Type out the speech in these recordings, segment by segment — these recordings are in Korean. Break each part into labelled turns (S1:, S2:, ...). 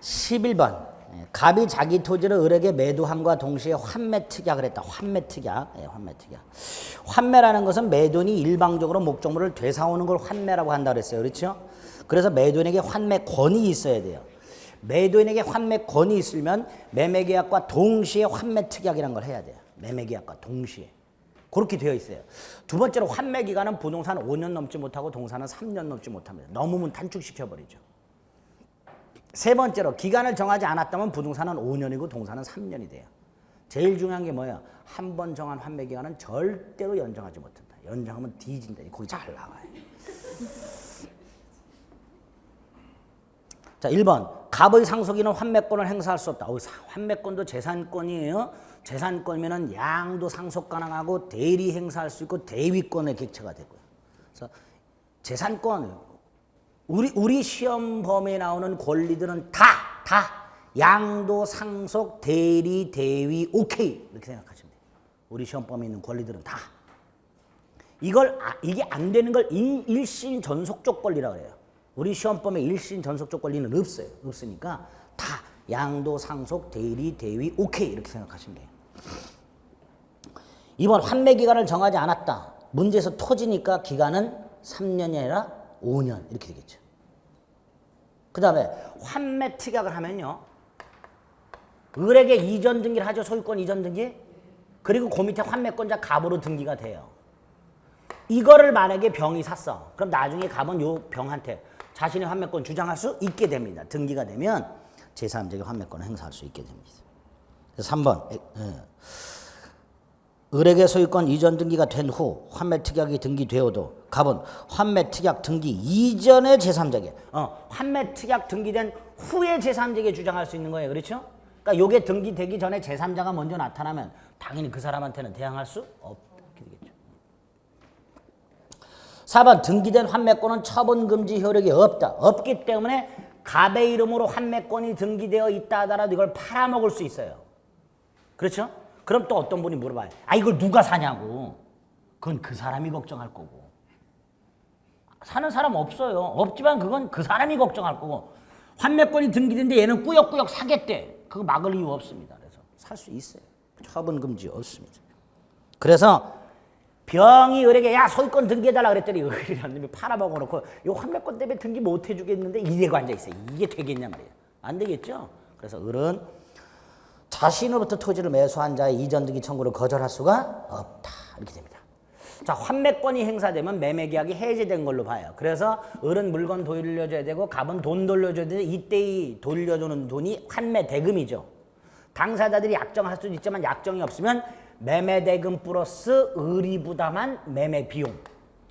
S1: 11번. 갑이 자기 토지를 을에게 매도함과 동시에 환매 특약을 했다. 환매 특약. 환매 특약. 환매라는 것은 매도인이 일방적으로 목적물을 되사오는 걸 환매라고 한다 그랬어요. 그렇죠? 그래서 매도인에게 환매권이 있어야 돼요. 매도인에게 환매권이 있으면 매매계약과 동시에 환매 특약이라는 걸 해야 돼요. 매매계약과 동시에. 그렇게 되어 있어요. 두 번째로 환매기간은 부동산 5년 넘지 못하고 동산은 3년 넘지 못합니다. 넘으면 단축시켜버리죠. 세 번째로 기간을 정하지 않았다면 부동산은 5년이고 동산은 3년이 돼요. 제일 중요한 게 뭐예요? 한 번 정한 환매기간은 절대로 연장하지 못한다. 연장하면 뒤진다. 거기 잘 나와요. 자, 1번. 갑의 상속인은 환매권을 행사할 수 없다. 환매권도 재산권이에요. 재산권이면 양도 상속 가능하고 대리 행사할 수 있고 대위권의 객체가 되고요. 그래서 재산권, 우리 시험 범위에 나오는 권리들은 다 양도, 상속, 대리, 대위, 오케이 이렇게 생각하시면 돼요. 우리 시험 범위에 있는 권리들은 다. 이게 안 되는 걸 일신 전속적 권리라고 해요. 우리 시험 범위에 일신 전속적 권리는 없어요. 없으니까 다 양도, 상속, 대리, 대위, 오케이 이렇게 생각하시면 돼요. 2번 환매 기간을 정하지 않았다. 문제에서 토지니까 기간은 3년이 아니라 5년 이렇게 되겠죠. 그 다음에 환매 특약을 하면요. 을에게 이전 등기를 하죠. 소유권 이전 등기. 그리고 그 밑에 환매권자 갑으로 등기가 돼요. 이거를 만약에 병이 샀어. 그럼 나중에 갑은 요 병한테 자신의 환매권 주장할 수 있게 됩니다. 등기가 되면 제3자에게 환매권을 행사할 수 있게 됩니다. 3번. 을에게 소유권 이전 등기가 된 후 환매 특약이 등기되어도 갑은 환매 특약 등기 이전의 제3자에게 환매 특약 등기된 후에 제3자에게 주장할 수 있는 거예요. 그렇죠? 그러니까 요게 등기되기 전에 제3자가 먼저 나타나면 당연히 그 사람한테는 대항할 수 없게 되겠죠. 4번 등기된 환매권은 처분 금지 효력이 없다. 없기 때문에 갑의 이름으로 환매권이 등기되어 있다 하더라도 이걸 팔아먹을 수 있어요. 그렇죠? 그럼 또 어떤 분이 물어봐요. 이걸 누가 사냐고. 그건 그 사람이 걱정할 거고. 사는 사람 없어요. 없지만 그건 그 사람이 걱정할 거고. 환매권이 등기된데 얘는 꾸역꾸역 사겠대. 그거 막을 이유 없습니다. 그래서 살 수 있어요. 처분 금지 없습니다. 그래서 병이 을에게 야 소유권 등기해달라 그랬더니 을이 안 되면 팔아먹어 놓고 이 환매권 때문에 등기 못 해주겠는데 이래고 앉아있어요. 이게 되겠냐 말이에요. 안 되겠죠. 그래서 을은 자신으로부터 토지를 매수한 자의 이전 등기 청구를 거절할 수가 없다. 이렇게 됩니다. 자, 환매권이 행사되면 매매계약이 해제된 걸로 봐요. 그래서 을은 물건 돌려줘야 되고 갑은 돈 돌려줘야 되는데 이때의 돌려주는 돈이 환매 대금이죠. 당사자들이 약정할 수도 있지만 약정이 없으면 매매 대금 플러스 을이 부담한 매매 비용.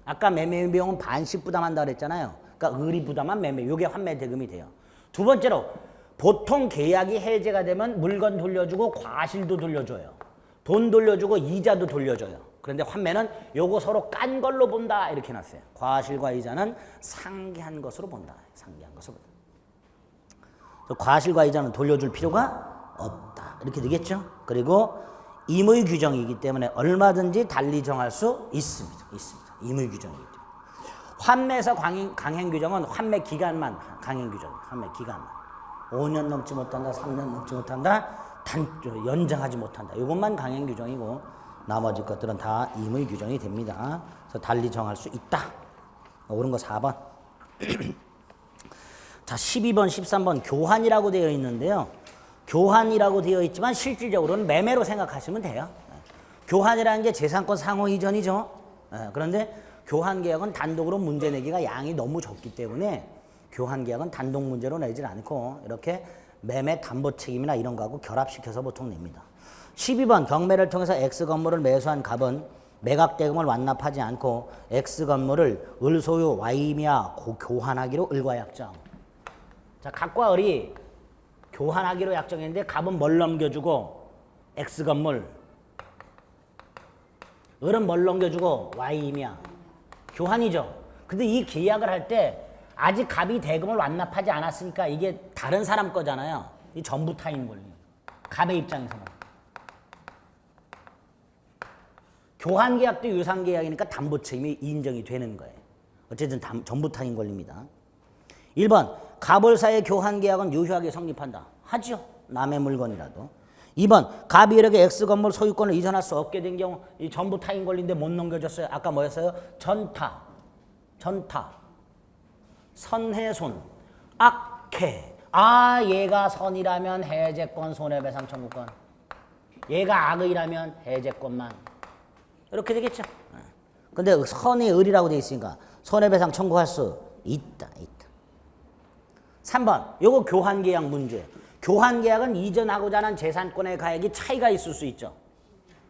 S1: 아까 매매 비용은 반씩 부담한다 그랬잖아요. 그러니까 을이 부담한 매매. 이게 환매 대금이 돼요. 두 번째로 보통 계약이 해제가 되면 물건 돌려주고 과실도 돌려줘요. 돈 돌려주고 이자도 돌려줘요. 그런데 환매는 요거 서로 깐 걸로 본다 이렇게 해놨어요. 과실과 이자는 상기한 것으로 본다. 상기한 것으로 본다. 과실과 이자는 돌려줄 필요가 없다. 이렇게 되겠죠. 그리고 임의 규정이기 때문에 얼마든지 달리 정할 수 있습니다. 임의 규정이기 때문에. 환매에서 강행 규정은 환매 기간만 강행 규정이에요. 환매 기간만. 5년 넘지 못한다, 3년 넘지 못한다, 연장하지 못한다. 이것만 강행 규정이고 나머지 것들은 다 임의 규정이 됩니다. 그래서 달리 정할 수 있다. 옳은 거 4번. 자, 12번, 13번 교환이라고 되어 있는데요. 교환이라고 되어 있지만 실질적으로는 매매로 생각하시면 돼요. 교환이라는 게 재산권 상호 이전이죠. 그런데 교환 계약은 단독으로 문제 내기가 양이 너무 적기 때문에 교환 계약은 단독 문제로 내질 않고 이렇게 매매 담보 책임이나 이런 거하고 결합시켜서 보통 냅니다. 12번 경매를 통해서 X 건물을 매수한 갑은 매각 대금을 완납하지 않고 X 건물을 을 소유 Y미와 교환하기로 을과 약정. 자, 갑과 을이 교환하기로 약정했는데 갑은 뭘 넘겨주고 X 건물, 을은 뭘 넘겨주고 Y미와 교환이죠. 근데 이 계약을 할 때 아직 갑이 대금을 완납하지 않았으니까 이게 다른 사람 거잖아요. 이 전부 타인 권리. 갑의 입장에서는. 교환 계약도 유상 계약이니까 담보 책임이 인정이 되는 거예요. 어쨌든 전부 타인 권리입니다. 1번 갑을 사이의 교환 계약은 유효하게 성립한다. 하죠. 남의 물건이라도. 2번 갑이 을에게 X 건물 소유권을 이전할 수 없게 된 경우 이 전부 타인 권리인데 못 넘겨줬어요. 아까 뭐였어요? 전타, 선해손, 악해. 아 얘가 선이라면 해제권, 손해배상 청구권. 얘가 악의라면 해제권만. 이렇게 되겠죠. 근데 선이 을이라고 돼 있으니까 손해배상 청구할 수 있다. 3번 요거 교환계약 문제. 교환계약은 이전하고자 하는 재산권의 가액이 차이가 있을 수 있죠.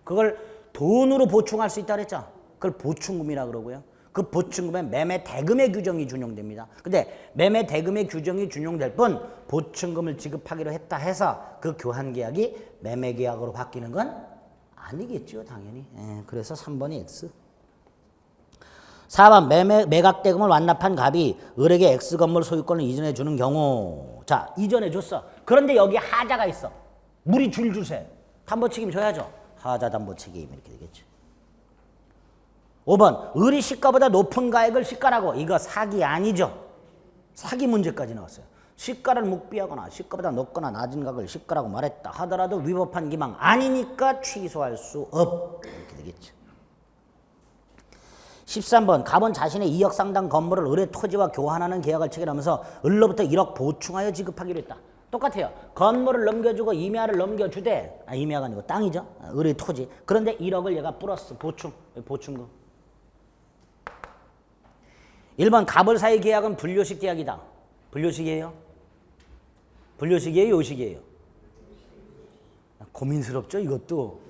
S1: 그걸 돈으로 보충할 수 있다 그랬죠. 그걸 보충금이라 그러고요. 그 보충금에 매매 대금의 규정이 준용됩니다. 근데 매매 대금의 규정이 준용될 뿐 보충금을 지급하기로 했다 해서 그 교환계약이 매매계약으로 바뀌는 건 아니겠죠. 당연히. 그래서 3번이 X. 4번 매각대금을 완납한 갑이 을에게 X 건물 소유권을 이전해 주는 경우. 자, 이전해 줬어. 그런데 여기 하자가 있어. 물이 줄줄 새. 담보 책임 져야죠. 하자 담보 책임 이렇게 되겠죠. 5번 을이 시가보다 높은 가액을 시가라고. 이거 사기 아니죠. 사기 문제까지 나왔어요. 시가를 묵비하거나 시가보다 높거나 낮은 가격을 시가라고 말했다 하더라도 위법한 기망 아니니까 취소할 수 없. 이렇게 되겠죠. 13번 갑은 자신의 2억 상당 건물을 을의 토지와 교환하는 계약을 체결하면서 을로부터 1억 보충하여 지급하기로 했다. 똑같아요. 건물을 넘겨주고 임야를 넘겨주되 임야가 아니고 땅이죠. 을의 토지. 그런데 1억을 얘가 플러스 보충금. 1번 갑을 사이 계약은 분료식 계약이다. 분료식이에요? 분료식이에요? 요식이에요? 고민스럽죠 이것도.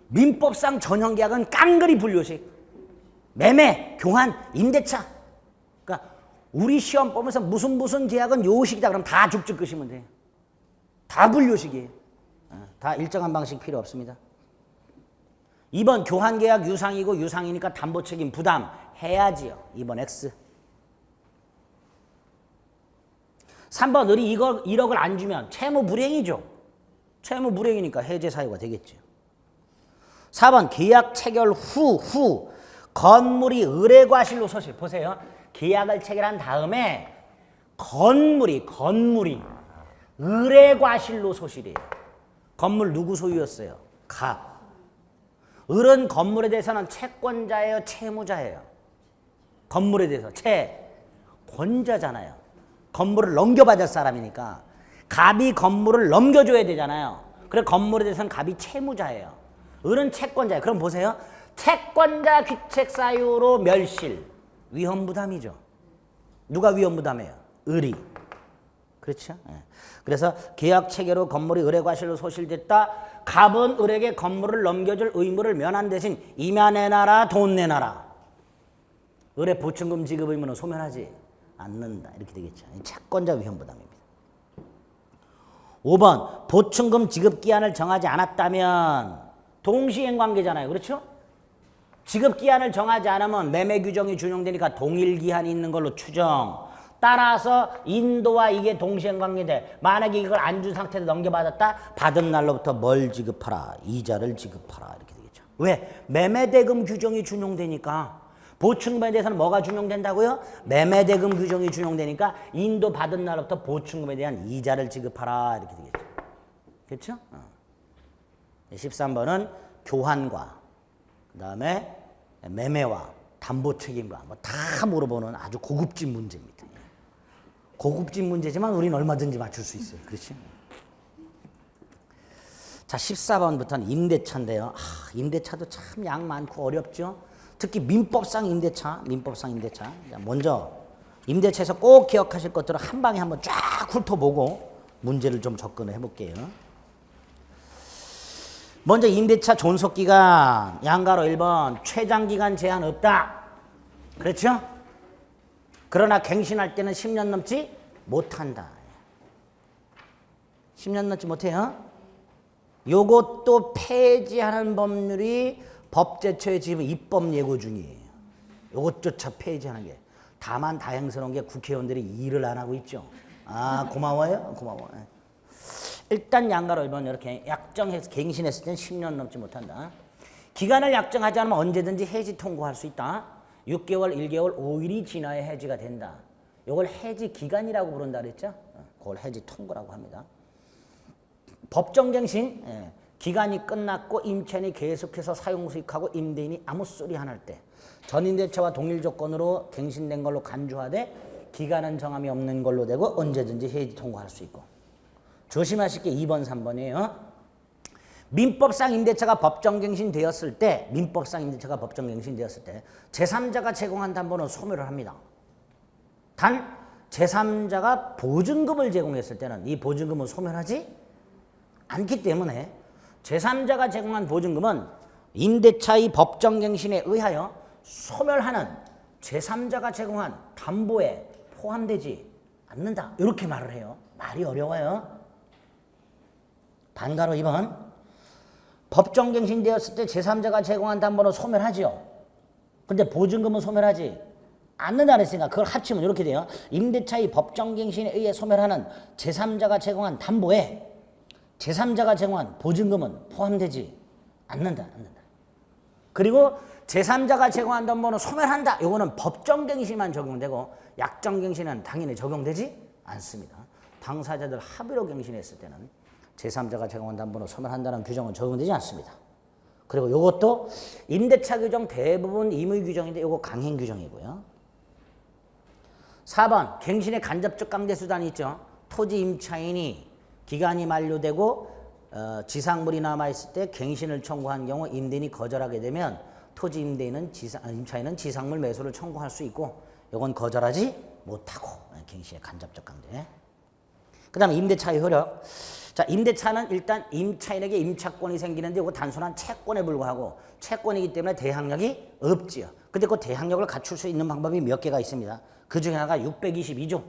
S1: 민법상 전형 계약은 깡그리 분료식. 매매, 교환, 임대차. 그러니까 우리 시험 보면서 무슨 계약은 요식이다 그러면 다 죽죽 끄시면 돼요. 다 분료식이에요. 다 일정한 방식 필요 없습니다. 2번 교환계약 유상이고 유상이니까 담보책임 부담 해야지요. 2번 X. 3번 을이 1억을 안 주면 채무 불이행이죠. 채무 불이행이니까 해제 사유가 되겠죠. 4번 계약 체결 후 건물이 을의 과실로 소실. 보세요. 계약을 체결한 다음에 건물이 을의 과실로 소실이에요. 건물 누구 소유였어요? 갑. 을은 건물에 대해서는 채권자예요, 채무자예요? 건물에 대해서 채권자잖아요. 건물을 넘겨받을 사람이니까 갑이 건물을 넘겨줘야 되잖아요. 그래 건물에 대해서는 갑이 채무자예요. 을은 채권자예요. 그럼 보세요. 채권자 귀책 사유로 멸실. 위험부담이죠. 누가 위험부담해요? 을이. 그렇죠? 그래서 계약 체결 후 건물이 을의 과실로 소실됐다. 갑은 을에게 건물을 넘겨줄 의무를 면한 대신 임야 내놔라, 돈 내놔라. 을의 보충금 지급 의무는 소멸하지 않는다. 이렇게 되겠죠. 채권자 위험부담입니다. 5번 보충금 지급 기한을 정하지 않았다면 동시행 관계잖아요. 그렇죠? 지급 기한을 정하지 않으면 매매 규정이 준용되니까 동일 기한이 있는 걸로 추정. 따라서 인도와 이게 동시행 관계인데 만약에 이걸 안 준 상태로 넘겨받았다. 받은 날로부터 뭘 지급하라. 이자를 지급하라. 이렇게 되겠죠. 왜? 매매대금 규정이 준용되니까. 보충금에 대해서는 뭐가 준용된다고요? 매매대금 규정이 준용되니까 인도 받은 날로부터 보충금에 대한 이자를 지급하라. 이렇게 되겠죠. 그렇죠? 13번은 교환과 그 다음에 매매와 담보책임과 뭐 다 물어보는 아주 고급진 문제입니다. 고급진 문제지만 우리는 얼마든지 맞출 수 있어요. 그렇지? 자, 14번부터는 임대차인데요. 임대차도 참 양 많고 어렵죠. 특히 민법상 임대차. 자, 먼저 임대차에서 꼭 기억하실 것들을 한 방에 한번 쫙 훑어보고 문제를 좀 접근을 해볼게요. 먼저 임대차 존속기간 양가로 1번 최장기간 제한 없다. 그렇죠? 그러나 갱신할 때는 10년 넘지 못한다. 10년 넘지 못해요. 요것도 폐지하는 법률이 법제처에 지금 입법 예고 중이에요. 요것조차 폐지하는 게. 다만 다행스러운 게 국회의원들이 일을 안 하고 있죠. 고마워요. 일단 양가로 1번 이렇게 약정해서 갱신했을 때는 10년 넘지 못한다. 기간을 약정하지 않으면 언제든지 해지 통고할 수 있다. 6개월, 1개월, 5일이 지나야 해지가 된다. 이걸 해지 기간이라고 부른다 그랬죠? 그걸 해지 통고라고 합니다. 법정갱신 기간이 끝났고 임차인이 계속해서 사용 수익하고 임대인이 아무 소리 안 할 때 전임대차와 동일 조건으로 갱신된 걸로 간주하되 기간은 정함이 없는 걸로 되고 언제든지 해지 통고할 수 있고. 조심하실 게 2번, 3번이에요. 민법상 임대차가 법정갱신 되었을 때 제3자가 제공한 담보는 소멸을 합니다. 단 제3자가 보증금을 제공했을 때는 이 보증금은 소멸하지 않기 때문에 제3자가 제공한 보증금은 임대차의 법정갱신에 의하여 소멸하는 제3자가 제공한 담보에 포함되지 않는다. 이렇게 말을 해요. 말이 어려워요. 반가로 2번. 법정갱신되었을 때 제3자가 제공한 담보는 소멸하지요. 근데 보증금은 소멸하지 않는다 그랬으니까 그걸 합치면 이렇게 돼요. 임대차의 법정갱신에 의해 소멸하는 제3자가 제공한 담보에 제3자가 제공한 보증금은 포함되지 않는다. 그리고 제3자가 제공한 담보는 소멸한다. 이거는 법정갱신만 적용되고 약정갱신은 당연히 적용되지 않습니다. 당사자들 합의로 갱신했을 때는 제3자가 제공한 담보는 소멸한다는 규정은 적용되지 않습니다. 그리고 이것도 임대차 규정 대부분 임의 규정인데 이거 강행 규정이고요. 4번 갱신의 간접적 강제 수단이 있죠. 토지 임차인이 기간이 만료되고 지상물이 남아있을 때 갱신을 청구한 경우 임대인이 거절하게 되면 토지 임차인은 지상물 매수를 청구할 수 있고 이건 거절하지 못하고 갱신의 간접적 강제. 그 다음에 임대차의 효력. 자, 임대차는 일단 임차인에게 임차권이 생기는데 이거 단순한 채권에 불과하고 채권이기 때문에 대항력이 없지요. 근데 그 대항력을 갖출 수 있는 방법이 몇 개가 있습니다. 그 중에 하나가 622조.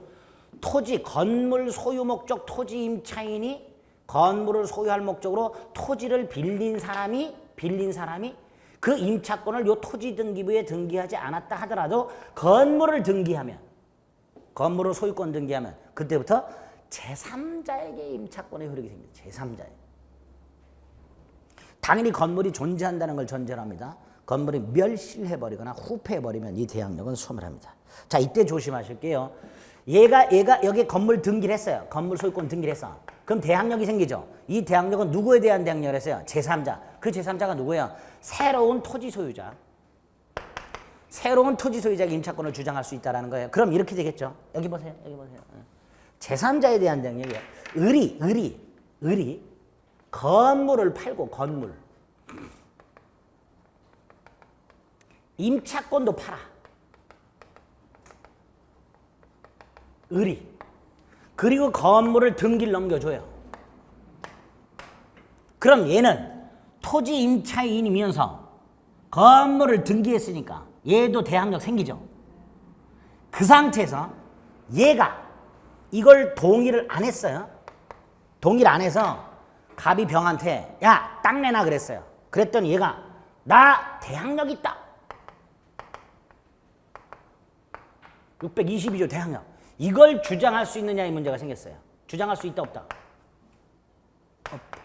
S1: 토지, 건물 소유 목적 토지 임차인이 건물을 소유할 목적으로 토지를 빌린 사람이 그 임차권을 요 토지 등기부에 등기하지 않았다 하더라도 건물을 소유권 등기하면 그때부터 제3자에게 임차권의 효력이 생깁니다. 제3자에. 당연히 건물이 존재한다는 걸 전제로 합니다. 건물이 멸실해버리거나 후패해버리면 이 대항력은 소멸합니다. 자, 이때 조심하실게요. 얘가 여기 건물 등기를 했어요. 건물 소유권 등기를 했어. 그럼 대항력이 생기죠. 이 대항력은 누구에 대한 대항력을 했어요? 제3자. 그 제3자가 누구예요? 새로운 토지 소유자. 새로운 토지 소유자에게 임차권을 주장할 수 있다는 거예요. 그럼 이렇게 되겠죠. 여기 보세요. 제3자에 대한 대항력이에요. 을이 건물을 팔고 건물. 임차권도 팔아. 을이. 그리고 건물을 등기를 넘겨줘요. 그럼 얘는 토지 임차인이면서 건물을 등기했으니까 얘도 대항력 생기죠. 그 상태에서 얘가 이걸 동의를 안 했어요. 동의를 안 해서 갑이 병한테 야, 땅 내놔 그랬어요. 그랬더니 얘가 나 대항력 있다. 622조 대항력. 이걸 주장할 수 있느냐의 문제가 생겼어요. 주장할 수 있다 없다? 없다.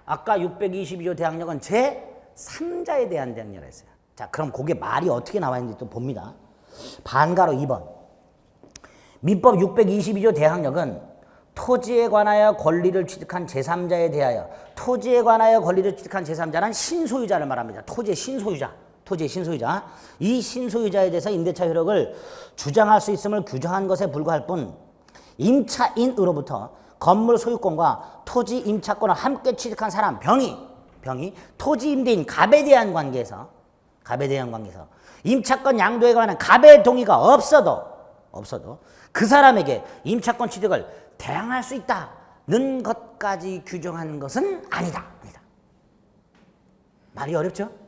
S1: 아까 622조 대항력은 제3자에 대한 대항력을 했어요. 자, 그럼 그게 말이 어떻게 나와 있는지 또 봅니다. 반가로 2번. 민법 622조 대항력은 토지에 관하여 권리를 취득한 제3자에 대하여 토지에 관하여 권리를 취득한 제3자는 신소유자를 말합니다. 토지의 신소유자. 이 신소유자에 대해서 임대차 효력을 주장할 수 있음을 규정한 것에 불과할 뿐 임차인으로부터 건물 소유권과 토지 임차권을 함께 취득한 사람 병이 토지 임대인 갑에 대한 관계에서 임차권 양도에 관한 갑의 동의가 없어도 그 사람에게 임차권 취득을 대항할 수 있다는 것까지 규정한 것은 아니다. 말이 어렵죠?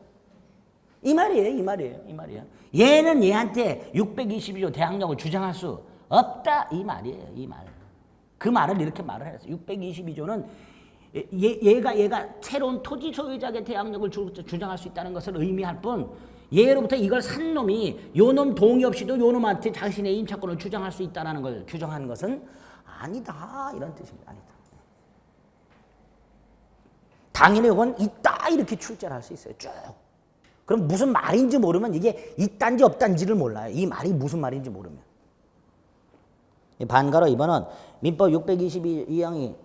S1: 이 말이에요. 얘는 얘한테 622조 대항력을 주장할 수 없다. 이 말이에요. 이 말. 그 말을 이렇게 말을 했어요. 622조는 얘가 새로운 토지 소유자에게 대항력을 주장할 수 있다는 것을 의미할 뿐 얘로부터 이걸 산 놈이 요놈 동의 없이도 요놈한테 자신의 임차권을 주장할 수 있다는 걸 규정한 것은 아니다. 이런 뜻입니다. 아니다. 당연히 이건 있다 이렇게 출제를 할 수 있어요. 쭉. 그럼 무슨 말인지 모르면 이게 있단지 없단지를 몰라요. 이 말이 무슨 말인지 모르면. 반가로 2번은 민법 622항이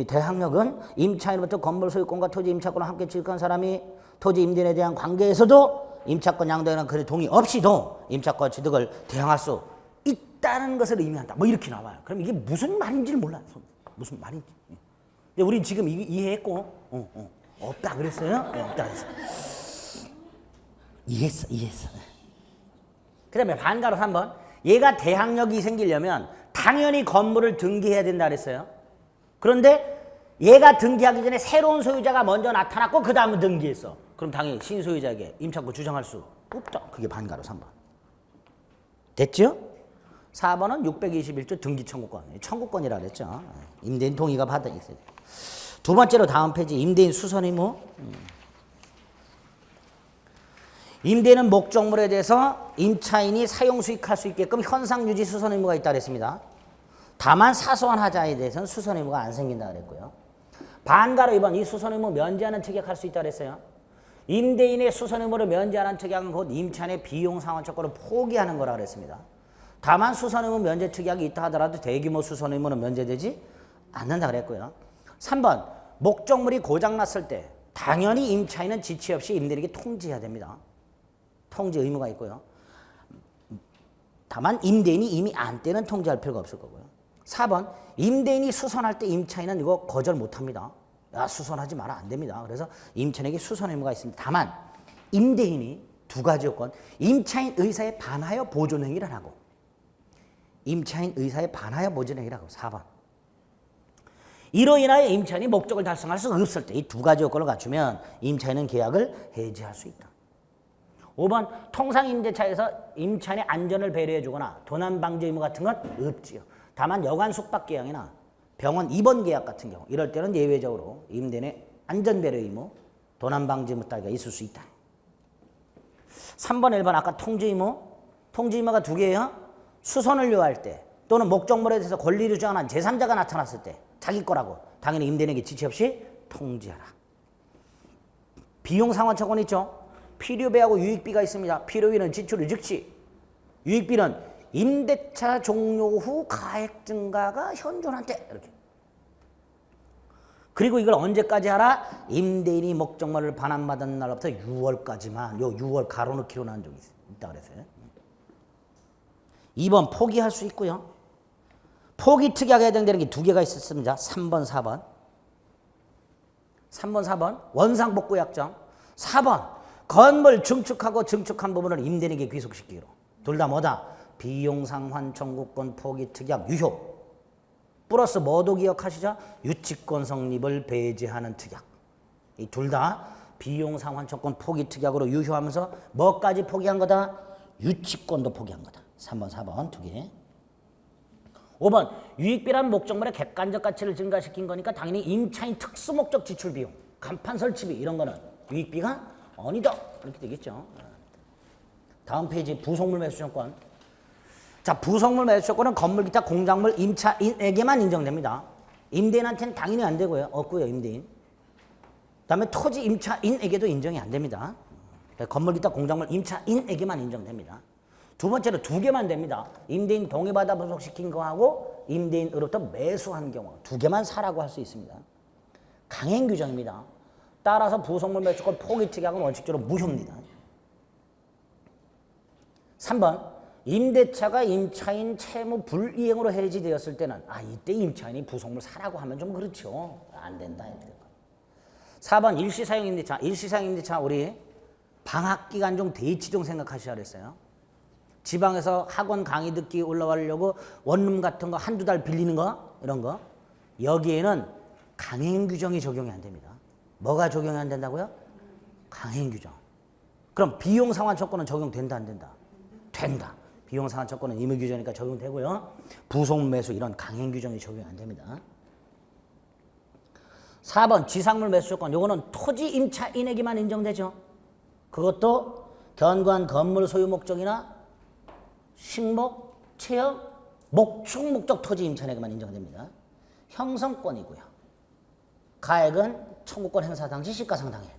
S1: 대항력은 임차인으로부터 건물 소유권과 토지 임차권을 함께 취득한 사람이 토지 임대인에 대한 관계에서도 임차권 양도에는 그의 동의 없이도 임차권 취득을 대항할 수 있다는 것을 의미한다. 뭐 이렇게 나와요. 그럼 이게 무슨 말인지를 몰라요. 무슨 말인지. 근데 우린 지금 이해했고 없다 그랬어요? 없다 그랬어요. 이해했어. 그 다음에 반가로 3번. 얘가 대항력이 생기려면 당연히 건물을 등기해야 된다 그랬어요. 그런데 얘가 등기하기 전에 새로운 소유자가 먼저 나타났고 그 다음에 등기했어. 그럼 당연히 신소유자에게 임차권 주장할 수 없다. 그게 반가로 3번. 됐죠? 4번은 621조 등기 청구권. 청구권이라 그랬죠. 임대인 동의가 받아 있어요. 두 번째로 다음 페이지 임대인 수선 의무. 임대인은 목적물에 대해서 임차인이 사용 수익할 수 있게끔 현상 유지 수선 의무가 있다 그랬습니다. 다만 사소한 하자에 대해서는 수선 의무가 안 생긴다 그랬고요. 반가로 2번 이 수선 의무 면제하는 특약할 수 있다 그랬어요. 임대인의 수선 의무를 면제하는 특약은 곧 임차인의 비용 상환 조건을 포기하는 거라 그랬습니다. 다만 수선 의무 면제 특약이 있다 하더라도 대규모 수선 의무는 면제되지 않는다 그랬고요. 3번 목적물이 고장났을 때 당연히 임차인은 지체 없이 임대인에게 통지해야 됩니다. 통지 의무가 있고요. 다만 임대인이 이미 안 때는 통지할 필요가 없을 거고요. 4번 임대인이 수선할 때 임차인은 이거 거절 못합니다. 야 수선하지 마라 안 됩니다. 그래서 임차인에게 수선 의무가 있습니다. 다만 임대인이 두 가지 요건 임차인 의사에 반하여 보존 행위를 하고 임차인 의사에 반하여 보존 행위를 하고 4번 이로 인하여 임차인이 목적을 달성할 수 없을 때 이 두 가지 요건을 갖추면 임차인은 계약을 해지할 수 있다. 5번 통상임대차에서 임차인의 안전을 배려해주거나 도난 방지 의무 같은 건 없지요. 다만 여관 숙박 계약이나 병원 입원 계약 같은 경우 이럴 때는 예외적으로 임대인의 안전 배려 의무, 도난 방지 의무 따위가 있을 수 있다. 3번, 1번 아까 통지 의무, 통지 의무가 두 개예요. 수선을 요할 때 또는 목적물에 대해서 권리를 주장하는 제3자가 나타났을 때 자기 거라고 당연히 임대인에게 지체 없이 통지하라. 비용 상환 처분 있죠. 필요비하고 유익비가 있습니다. 필요비는 지출의 즉시, 유익비는 임대차 종료 후 가액 증가가 현존한테 이렇게. 그리고 이걸 언제까지 하라? 임대인이 목적물을 반환받은 날부터 6월까지만. 요 6월 가로넣기로 난 적이 있다 그랬어요. 2번 포기할 수 있고요. 포기 특약에 해당되는 게 두 개가 있었습니다. 3번, 4번. 3번, 4번 원상복구 약정. 4번 건물 증축하고 증축한 부분을 임대인에게 귀속시키기로. 둘 다 뭐다? 비용상환 청구권 포기 특약 유효. 플러스 뭐도 기억하시죠? 유치권 성립을 배제하는 특약. 이 둘 다 비용상환 청구권 포기 특약으로 유효하면서 뭐까지 포기한 거다? 유치권도 포기한 거다. 3번, 4번 두 개. 5번 유익비란 목적물의 객관적 가치를 증가시킨 거니까 당연히 임차인 특수목적 지출비용, 간판 설치비 이런 거는 유익비가 아니다. 이렇게 되겠죠. 다음 페이지 부속물 매수조건. 자, 부속물 매수조건은 건물 기타 공작물 임차인에게만 인정됩니다. 임대인한테는 당연히 안 되고요. 없고요, 임대인. 그다음에 토지 임차인에게도 인정이 안 됩니다. 건물 기타 공작물 임차인에게만 인정됩니다. 두 번째로 두 개만 됩니다. 임대인 동의받아 부속시킨 거하고 임대인으로부터 매수한 경우 두 개만 사라고 할 수 있습니다. 강행 규정입니다. 따라서 부속물 매수권 포기 특약은 원칙적으로 무효입니다. 3번 임대차가 임차인 채무 불이행으로 해지되었을 때는 이때 임차인이 부속물 사라고 하면 좀 그렇죠. 안 된다. 4번 일시사용 임대차. 일시사용 임대차 우리 방학기간 중 대치 중 생각하셔야 했어요. 지방에서 학원 강의 듣기 올라가려고 원룸 같은 거 한두 달 빌리는 거 이런 거 여기에는 강행 규정이 적용이 안 됩니다. 뭐가 적용이 안 된다고요? 강행 규정. 그럼 비용 상환 조건은 적용된다 안 된다? 된다. 비용 상환 조건은 임의 규정이니까 적용되고요. 부속 매수 이런 강행 규정이 적용이 안 됩니다. 4번 지상물 매수 조건. 요거는 토지 임차인에게만 인정되죠. 그것도 견고한 건물 소유 목적이나 식목, 체험, 목축 목적 토지 임차인에게만 인정됩니다. 형성권이고요. 가액은 청구권 행사 당시 시가상당액.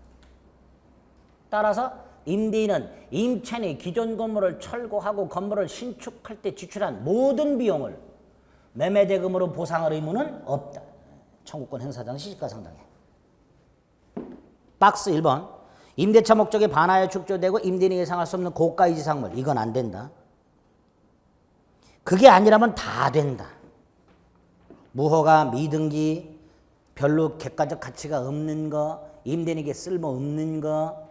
S1: 따라서 임대인은 임차인이 기존 건물을 철거하고 건물을 신축할 때 지출한 모든 비용을 매매대금으로 보상할 의무는 없다. 청구권 행사자는 시시가상당해. 박스 1번. 임대차 목적에 반하여 축조되고 임대인이 예상할 수 없는 고가 이지상물. 이건 안 된다. 그게 아니라면 다 된다. 무허가, 미등기, 별로 객관적 가치가 없는 거, 임대인에게 쓸모없는 거,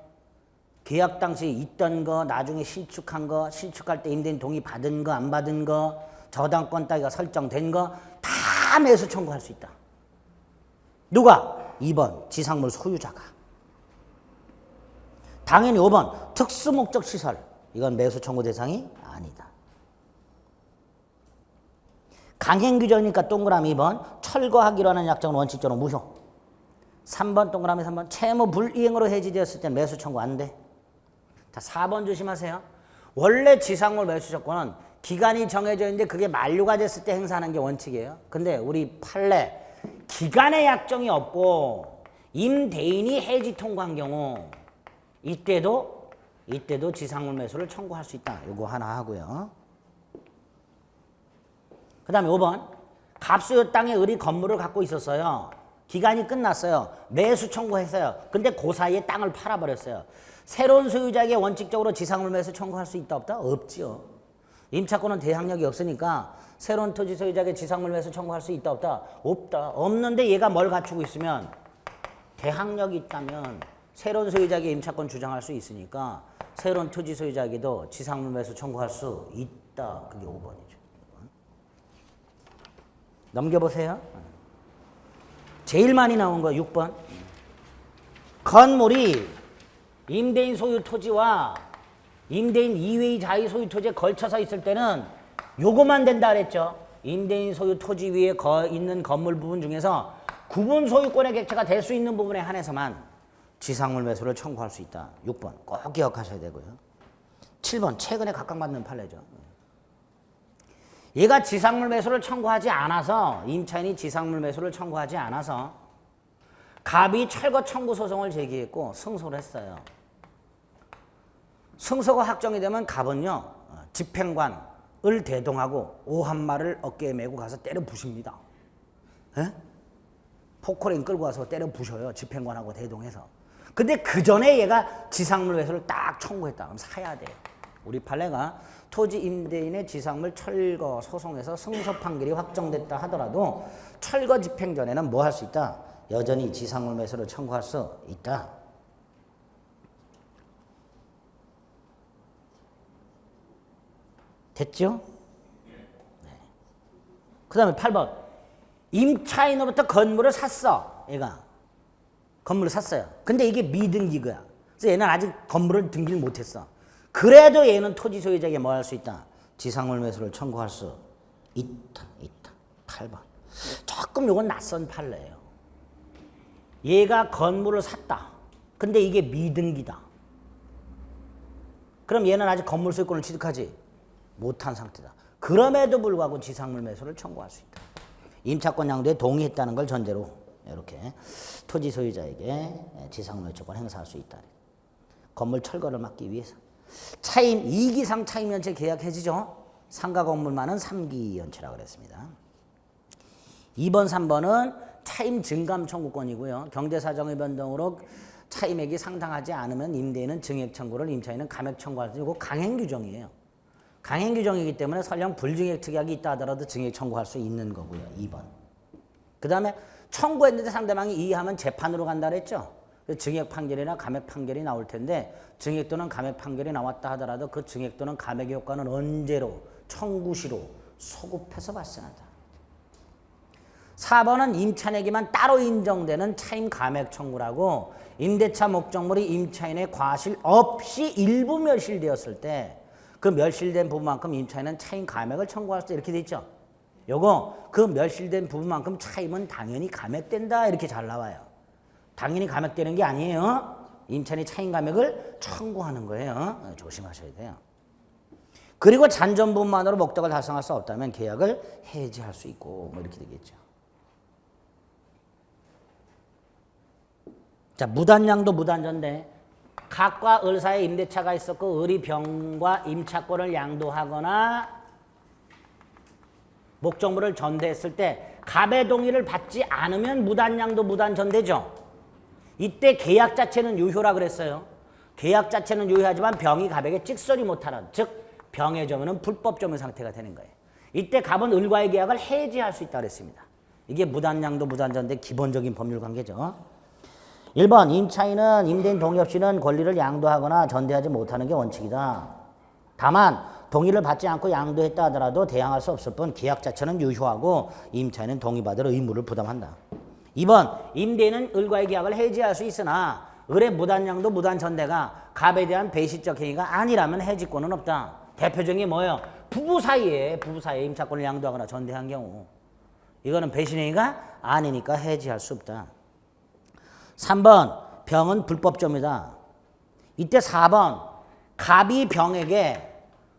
S1: 계약 당시에 있던 거, 나중에 신축한 거, 신축할 때 임대인 동의 받은 거, 안 받은 거, 저당권 따위가 설정된 거 다 매수 청구할 수 있다. 누가? 2번 지상물 소유자가. 당연히 5번 특수목적 시설. 이건 매수 청구 대상이 아니다. 강행 규정이니까 동그라미 2번 철거하기로 하는 약정은 원칙적으로 무효. 3번 동그라미 3번 채무 불이행으로 해지되었을 때 매수 청구 안 돼. 자, 4번 조심하세요. 원래 지상물 매수 조건은 기간이 정해져 있는데 그게 만료가 됐을 때 행사하는 게 원칙이에요. 근데 우리 판례 기간의 약정이 없고 임대인이 해지 통과한 경우 이때도 지상물 매수를 청구할 수 있다. 요거 하나 하고요. 그 다음에 5번 갑수요 땅에 을이 건물을 갖고 있었어요. 기간이 끝났어요. 매수 청구했어요. 근데 그 사이에 땅을 팔아버렸어요. 새로운 소유자에게 원칙적으로 지상물 매수 청구할 수 있다 없다? 없지요. 임차권은 대항력이 없으니까 새로운 토지 소유자에게 지상물 매수 청구할 수 있다 없다? 없다. 없는데 얘가 뭘 갖추고 있으면 대항력이 있다면 새로운 소유자에게 임차권 주장할 수 있으니까 새로운 토지 소유자에게도 지상물 매수 청구할 수 있다. 그게 5번이죠. 넘겨보세요. 제일 많이 나온 거 6번. 건물이 임대인 소유 토지와 임대인 이외의 자의 소유 토지에 걸쳐서 있을 때는 요거만 된다 그랬죠. 임대인 소유 토지 위에 있는 건물 부분 중에서 구분 소유권의 객체가 될 수 있는 부분에 한해서만 지상물 매수를 청구할 수 있다. 6번 꼭 기억하셔야 되고요. 7번 최근에 각광받는 판례죠. 얘가 지상물 매수를 청구하지 않아서 임차인이 지상물 매수를 청구하지 않아서 갑이 철거 청구 소송을 제기했고 승소를 했어요. 승소가 확정이 되면 갑은요 집행관을 대동하고 오 한 마를 어깨에 메고 가서 때려 부십니다. 에? 포크레인 끌고 와서 때려 부셔요. 집행관하고 대동해서. 근데 그 전에 얘가 지상물 매수를 딱 청구했다. 그럼 사야 돼요. 우리 판례가 토지 임대인의 지상물 철거 소송에서 승소 판결이 확정됐다 하더라도 철거 집행 전에는 뭐 할 수 있다? 여전히 지상물 매수를 청구할 수 있다. 됐죠? 네. 그 다음에 8번. 임차인으로부터 건물을 샀어. 얘가. 건물을 샀어요. 근데 이게 미등기고야. 그래서 얘는 아직 건물을 등기를 못했어. 그래도 얘는 토지 소유자에게 뭐 할 수 있다? 지상물 매수를 청구할 수 있다. 8번. 조금 요건 낯선 판례예요. 얘가 건물을 샀다. 근데 이게 미등기다. 그럼 얘는 아직 건물 소유권을 취득하지 못한 상태다. 그럼에도 불구하고 지상물 매수를 청구할 수 있다. 임차권 양도에 동의했다는 걸 전제로 이렇게 토지 소유자에게 지상물 매수권 행사할 수 있다. 건물 철거를 막기 위해서. 차임 2기상 차임연체 계약 해지죠. 상가 건물만은 3기 연체라고 그랬습니다. 2번, 3번은 차임 증감 청구권이고요. 경제사정의 변동으로 차임액이 상당하지 않으면 임대인은 증액 청구를, 임차인은 감액 청구할 수 있고 강행 규정이에요. 강행 규정이기 때문에 설령 불증액 특약이 있다 하더라도 증액 청구할 수 있는 거고요. 2번. 그 다음에 청구했는데 상대방이 이의하면 재판으로 간다 그랬죠. 증액 판결이나 감액 판결이 나올 텐데 증액 또는 감액 판결이 나왔다 하더라도 그 증액 또는 감액의 효과는 언제로? 청구시로 소급해서 발생한다. 4번은 임차인에게만 따로 인정되는 차임 감액 청구라고 임대차 목적물이 임차인의 과실 없이 일부 멸실되었을 때 그 멸실된 부분만큼 임차인은 차임 감액을 청구할 수 있다. 이렇게 돼 있죠. 요거 그 멸실된 부분만큼 차임은 당연히 감액된다. 이렇게 잘 나와요. 당연히 감액되는 게 아니에요. 임차인이 차임 감액을 청구하는 거예요. 조심하셔야 돼요. 그리고 잔존 부분만으로 목적을 달성할 수 없다면 계약을 해지할 수 있고 뭐 이렇게 되겠죠. 자, 무단양도 무단전대. 각과 을 사이에 임대차가 있었고 을이 병과 임차권을 양도하거나 목적물을 전대했을 때 갑의 동의를 받지 않으면 무단양도 무단전대죠. 이때 계약 자체는 유효라 그랬어요. 계약 자체는 유효하지만 병이 갑에게 찍소리 못하는, 즉 병의 점유는 불법점유 상태가 되는 거예요. 이때 갑은 을과의 계약을 해지할 수 있다 그랬습니다. 이게 무단양도 무단전대 기본적인 법률 관계죠. 1번 임차인은 임대인 동의 없이는 권리를 양도하거나 전대하지 못하는 게 원칙이다. 다만 동의를 받지 않고 양도했다 하더라도 대항할 수 없을 뿐 계약 자체는 유효하고 임차인은 동의받을 의무를 부담한다. 2번 임대인은 을과의 계약을 해지할 수 있으나 을의 무단양도 무단전대가 갑에 대한 배신적 행위가 아니라면 해지권은 없다. 대표적인 게 뭐예요? 부부 사이에 임차권을 양도하거나 전대한 경우 이거는 배신행위가 아니니까 해지할 수 없다. 3번 병은 불법점이다. 이때 4번 갑이 병에게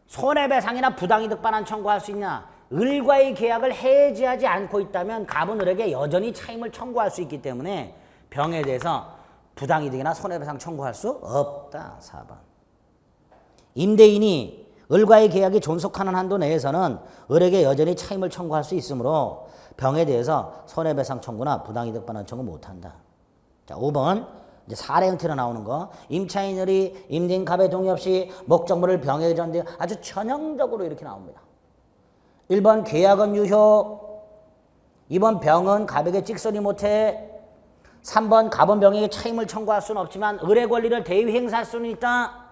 S1: 손해배상이나 부당이득 반환 청구할 수 있냐? 을과의 계약을 해지하지 않고 있다면 갑은 을에게 여전히 차임을 청구할 수 있기 때문에 병에 대해서 부당이득이나 손해배상 청구할 수 없다. 4번 임대인이 을과의 계약이 존속하는 한도 내에서는 을에게 여전히 차임을 청구할 수 있으므로 병에 대해서 손해배상 청구나 부당이득 반환 청구 못한다. 자, 5번 이제 사례 형태로 나오는 거. 임차인 을이 임대인 갑의 동의 없이 목적물을 병에게 전대 아주 전형적으로 이렇게 나옵니다. 1번 계약은 유효, 2번 병은 갑에게 찍소리 못해, 3번 갑은 병에게 차임을 청구할 수는 없지만 을의 권리를 대위 행사할 수는 있다.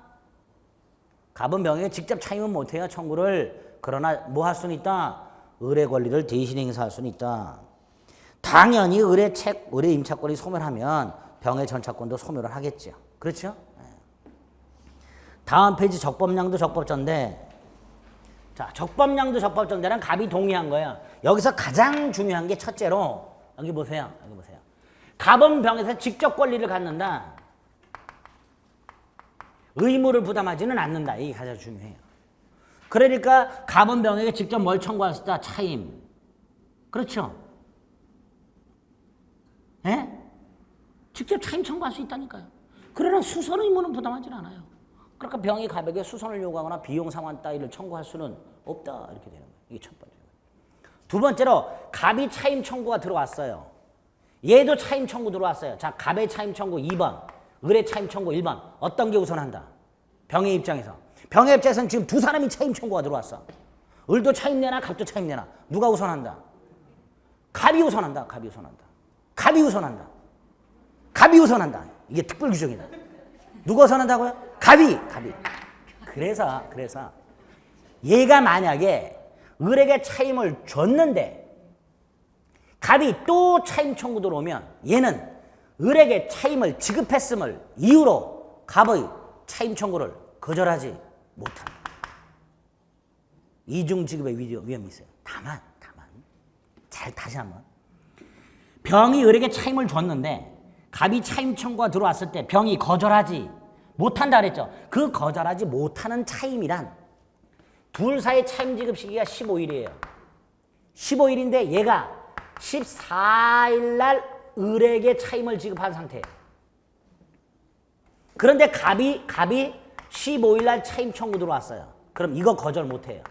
S1: 갑은 병에게 직접 차임은 못해요, 청구를. 그러나 뭐 할 수는 있다? 을의 권리를 대신 행사할 수는 있다. 당연히 을의 임차권이 소멸하면 병의 전차권도 소멸을 하겠죠. 그렇죠? 다음 페이지 적법양도 적법전대. 자, 적법양도 적법전대는 갑이 동의한 거예요. 여기서 가장 중요한 게 첫째로 여기 보세요. 갑은 병에서 직접 권리를 갖는다. 의무를 부담하지는 않는다. 이게 가장 중요해요. 그러니까 갑은 병에게 직접 뭘 청구할 수 있다? 차임. 그렇죠? 예? 직접 차임 청구할 수 있다니까요. 그러나 수선 의무는 부담하지는 않아요. 그러니까 병이 갑에게 수선을 요구하거나 비용 상환 따위를 청구할 수는 없다. 이렇게 되는 거예요. 이게 첫 번째. 두 번째로 갑이 차임 청구가 들어왔어요. 얘도 차임 청구 들어왔어요. 자, 갑의 차임 청구 2번, 을의 차임 청구 1번. 어떤 게 우선한다? 병의 입장에서. 병의 입장에서는 지금 두 사람이 차임 청구가 들어왔어. 을도 차임 내나 갑도 차임 내나. 누가 우선한다? 갑이 우선한다. 갑이 우선한다. 이게 특별 규정이다. 누가 우선한다고요? 갑이. 그래서 얘가 만약에 을에게 차임을 줬는데 갑이 또 차임 청구 들어오면 얘는 을에게 차임을 지급했음을 이유로 갑의 차임 청구를 거절하지 못한다. 이중 지급의 위험이 있어요. 다만 잘 다시 한번. 병이 을에게 차임을 줬는데 갑이 차임 청구가 들어왔을 때 병이 거절하지 못한다 그랬죠. 그 거절하지 못하는 차임이란 둘 사이 차임 지급 시기가 15일이에요. 15일인데 얘가 14일 날 을에게 차임을 지급한 상태예요. 그런데 갑이 15일 날 차임 청구 들어왔어요. 그럼 이거 거절 못해요.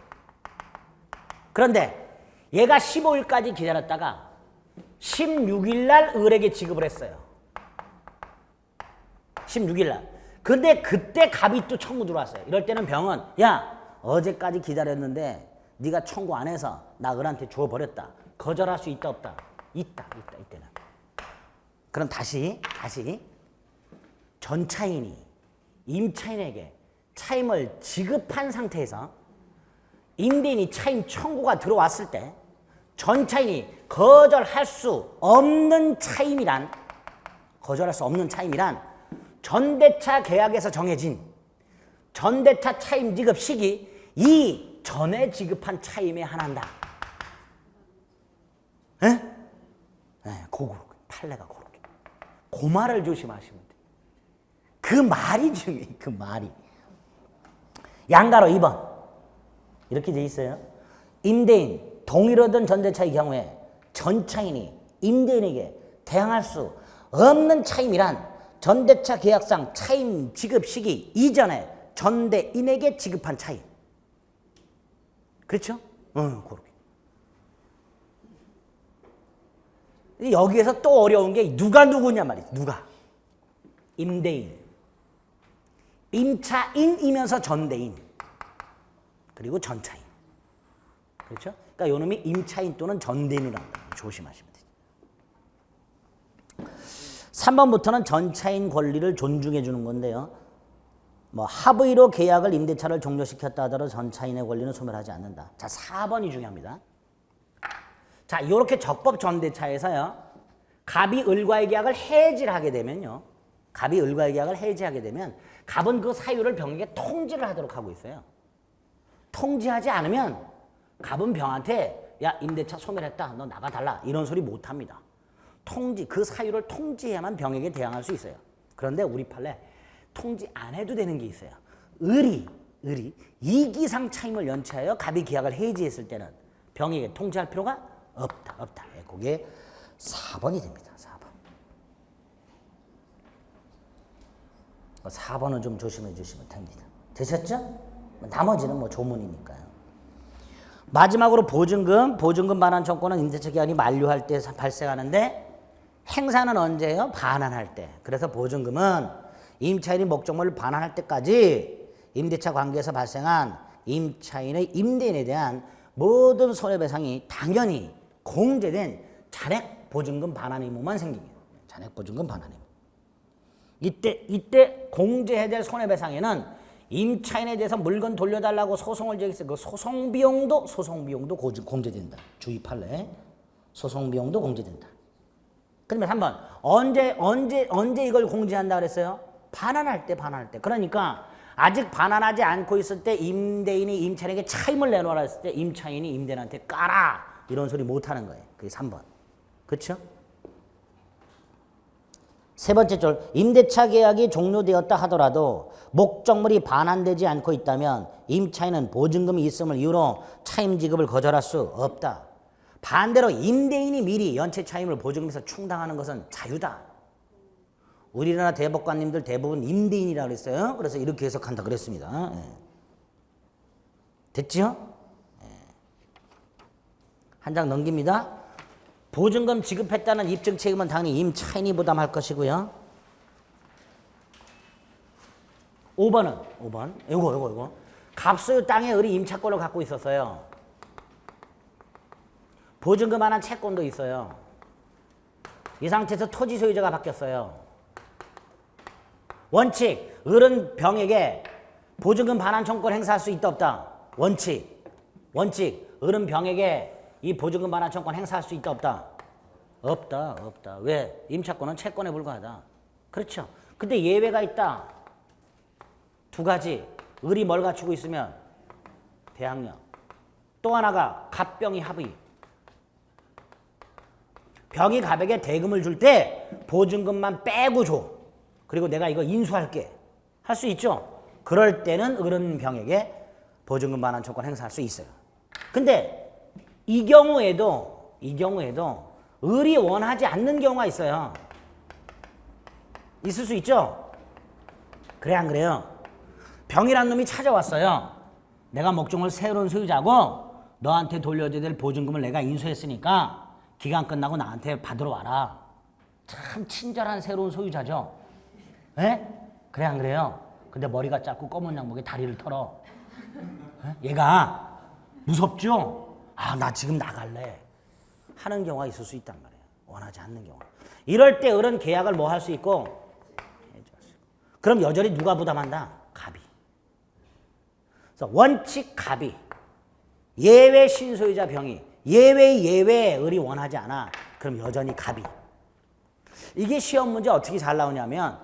S1: 그런데 얘가 15일까지 기다렸다가 16일 날 을에게 지급을 했어요. 16일 날. 근데 그때 갑이 또 청구 들어왔어요. 이럴 때는 병은 야 어제까지 기다렸는데 네가 청구 안 해서 나 을한테 줘버렸다. 거절할 수 있다 없다? 있다 이때는. 그럼 다시 전차인이 임차인에게 차임을 지급한 상태에서 임대인이 차임 청구가 들어왔을 때 전차인이 거절할 수 없는 차임이란 전대차 계약에서 정해진 전대차 차임 지급 시기 이 전에 지급한 차임에 한한다. 에? 네, 판례가 그렇게. 그 말을 조심하시면 돼요. 그 말이 중요해요. 그 말이. 양가로 2번. 이렇게 돼 있어요. 임대인, 동의를 얻은 전대차의 경우에 전차인이 임대인에게 대항할 수 없는 차임이란 전대차 계약상 차임 지급 시기 이전에 전대인에게 지급한 차임. 그렇죠? 그렇게. 여기에서 또 어려운 게 누가 누구냐 말이지. 누가? 임대인. 임차인이면서 전대인. 그리고 전차인. 그렇죠? 그러니까 요놈이 임차인 또는 전대인으로 한다. 조심하시면 되죠. 3번부터는 전차인 권리를 존중해 주는 건데요. 뭐 합의로 계약을 임대차를 종료시켰다 하더라도 전차인의 권리는 소멸하지 않는다. 자, 4번이 중요합니다. 자, 이렇게 적법 전대차에서요. 갑이 을과의 계약을 해지를 하게 되면요. 갑이 을과의 계약을 해지하게 되면 갑은 그 사유를 병에게 통지를 하도록 하고 있어요. 통지하지 않으면 갑은 병한테 야, 임대차 소멸했다. 너 나가달라. 이런 소리 못 합니다. 통지, 그 사유를 통지해야만 병에게 대항할 수 있어요. 그런데 우리 판례 통지 안 해도 되는 게 있어요. 을이 이기상 차임을 연체하여 갑이 계약을 해지했을 때는 병에게 통지할 필요가 없다. 그게 4번이 됩니다. 4번. 4번은 좀 조심해 주시면 됩니다. 되셨죠? 나머지는 뭐 조문이니까요. 마지막으로 보증금 반환 청구는 임대차 기간이 만료할 때 발생하는데 행사는 언제예요? 반환할 때. 그래서 보증금은 임차인이 목적물을 반환할 때까지 임대차 관계에서 발생한 임차인의 임대인에 대한 모든 손해배상이 당연히 공제된 잔액 보증금 반환 의무만 생깁니다. 잔액 보증금 반환 의무. 이때 공제해야 될 손해배상에는 임차인에 대해서 물건 돌려달라고 소송을 제기했어요. 그 소송 비용도 공제된다. 주의 판례. 소송 비용도 공제된다. 그러면 3번 언제 이걸 공제한다 그랬어요? 반환할 때. 그러니까 아직 반환하지 않고 있을 때 임대인이 임차인에게 차임을 내놓으라 했을 때 임차인이 임대인한테 까라 이런 소리 못 하는 거예요. 그게 3번. 그렇죠? 세 번째 줄, 임대차 계약이 종료되었다 하더라도 목적물이 반환되지 않고 있다면 임차인은 보증금이 있음을 이유로 차임 지급을 거절할 수 없다. 반대로 임대인이 미리 연체 차임을 보증금에서 충당하는 것은 자유다. 우리나라 대법관님들 대부분 임대인이라고 그랬어요. 그래서 이렇게 해석한다 그랬습니다. 됐죠? 한 장 넘깁니다. 보증금 지급했다는 입증 책임은 당연히 임차인이 부담할 것이고요. 5번. 이거. 갑소유 땅에 을이 임차권을 갖고 있었어요. 보증금 하나 채권도 있어요. 이 상태에서 토지 소유자가 바뀌었어요. 원칙, 을은 병에게 보증금 반환 청구권 행사할 수 있다 없다. 원칙, 을은 병에게 이 보증금 반환 청구권 행사할 수 있다 없다. 없다. 왜? 임차권은 채권에 불과하다. 그렇죠. 근데 예외가 있다. 두 가지. 을이 뭘 갖추고 있으면 대항력. 또 하나가 갑병이 합의. 병이 갑에게 대금을 줄 때 보증금만 빼고 줘. 그리고 내가 이거 인수할게. 할 수 있죠. 그럴 때는 을은 병에게 보증금 반환 청구권 행사할 수 있어요. 근데 이 경우에도 을이 원하지 않는 경우가 있어요. 있을 수 있죠? 그래 안 그래요? 병이란 놈이 찾아왔어요. 내가 목적물 새로운 소유자고 너한테 돌려줘야 될 보증금을 내가 인수했으니까 기간 끝나고 나한테 받으러 와라. 참 친절한 새로운 소유자죠. 에? 그래 안 그래요? 근데 머리가 짧고 검은 양복에 다리를 털어. 얘가 무섭죠? 아, 나 지금 나갈래. 하는 경우가 있을 수 있단 말이에요. 원하지 않는 경우. 이럴 때 을은 계약을 뭐 할 수 있고? 그럼 여전히 누가 부담한다? 갑이. 그래서 원칙 갑이. 예외 신소유자 병이. 예외 을이 원하지 않아. 그럼 여전히 갑이. 이게 시험 문제 어떻게 잘 나오냐면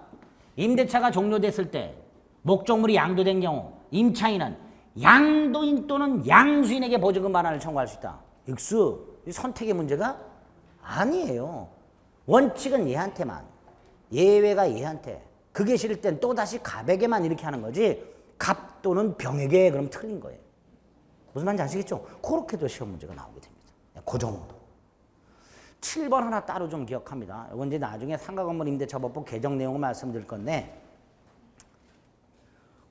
S1: 임대차가 종료됐을 때 목적물이 양도된 경우 임차인은 양도인 또는 양수인에게 보증금 반환을 청구할 수 있다. 익수. 선택의 문제가 아니에요. 원칙은 얘한테만. 예외가 얘한테. 그게 싫을 땐 또다시 갑에게만 이렇게 하는 거지 갑 또는 병에게 그럼 틀린 거예요. 무슨 말인지 아시겠죠? 그렇게도 시험 문제가 나오게 됩니다. 그 정도. 7번 하나 따로 좀 기억합니다. 이건 이제 나중에 상가건물 임대차법법 개정 내용을 말씀드릴 건데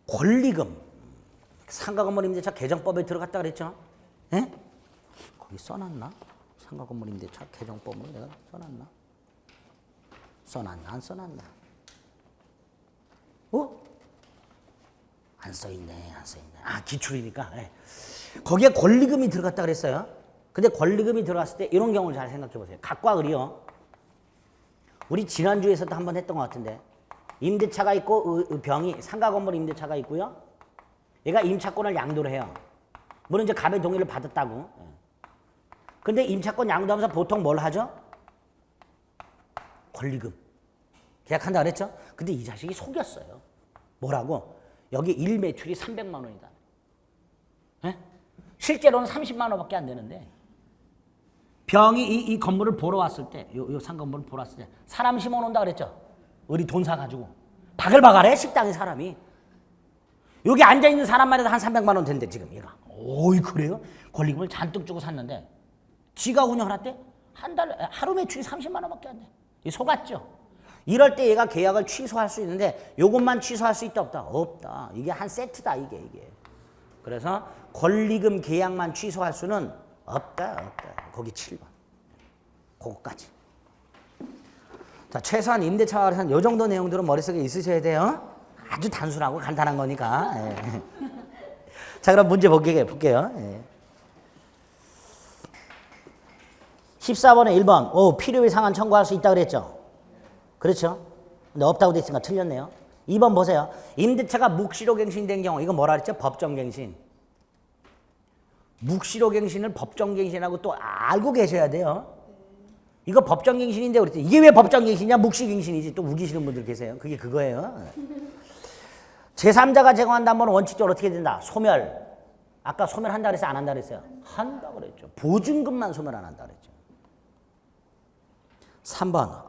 S1: 권리금 상가건물 임대차 개정법에 들어갔다 그랬죠? 예? 거기 써놨나? 상가 건물 임대차 개정법으로 내가 써놨나? 써놨나 안 써놨나? 안 써있네 안 써있네. 아 기출이니까. 네. 거기에 권리금이 들어갔다 그랬어요. 근데 권리금이 들어갔을 때 이런 경우를 잘 생각해 보세요. 각과 을이요. 우리 지난주에서도 한번 했던 것 같은데 임대차가 있고 병이 상가 건물 임대차가 있고요. 얘가 임차권을 양도를 해요. 물론 이제 갑의 동의를 받았다고. 근데 임차권 양도하면서 보통 뭘 하죠? 권리금 계약한다 그랬죠? 근데 이 자식이 속였어요. 뭐라고? 여기 일 매출이 300만 원이다. 에? 실제로는 30만 원밖에 안 되는데 병이 이 건물을 보러 왔을 때, 요 상건물을 보러 왔을 때 사람 심어놓는다 그랬죠? 우리 돈 사가지고 바글바글해 식당에 사람이. 여기 앉아있는 사람만 해도 한 300만 원 된대 지금 얘가. 오이 그래요? 권리금을 잔뜩 주고 샀는데 지가 운영할 때 한 달 하루 매출이 30만 원밖에 안 돼. 이 속았죠? 이럴 때 얘가 계약을 취소할 수 있는데 요것만 취소할 수 있다 없다? 없다. 이게 한 세트다 이게. 그래서 권리금 계약만 취소할 수는 없다. 거기 7번. 그거까지. 자, 최소한 임대차와 관련한 요 정도 내용들은 머릿속에 있으셔야 돼요. 아주 단순하고 간단한 거니까. 예. 자, 그럼 문제 볼게요. 예. 14번에 1번. 필요에 상한 청구할 수 있다 그랬죠? 그렇죠? 근데 없다고 돼 있으니까 틀렸네요. 2번 보세요. 임대차가 묵시로 갱신된 경우, 이거 뭐라 그랬죠? 법정갱신. 묵시로 갱신을 법정갱신하고 또 알고 계셔야 돼요. 이거 법정갱신인데 그랬지. 이게 왜 법정갱신이냐? 묵시갱신이지. 또 우기시는 분들 계세요. 그게 그거예요. 제3자가 제공한다면 원칙적으로 어떻게 된다? 소멸. 아까 소멸한다 그랬어요? 안 한다 그랬어요? 한다 그랬죠. 보증금만 소멸 안 한다 그랬죠. 3번.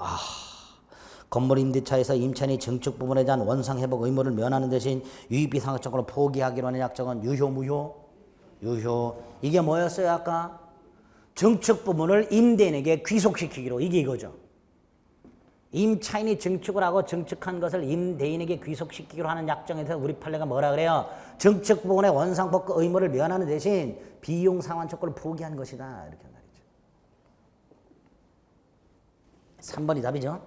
S1: 건물 임대차에서 임차인이 증축 부분에 대한 원상 회복 의무를 면하는 대신 유의비 상각적으로 포기하기로 하는 약정은 유효 무효? 유효. 이게 뭐였어요 아까? 증축 부분을 임대인에게 귀속시키기로. 이게 이거죠. 임차인이 증축을 하고 증축한 것을 임대인에게 귀속시키기로 하는 약정에서 우리 판례가 뭐라 그래요? 증축 부분의 원상 복구 의무를 면하는 대신 비용 상환 조건을 포기한 것이다. 이렇게 말이죠. 3번이 답이죠.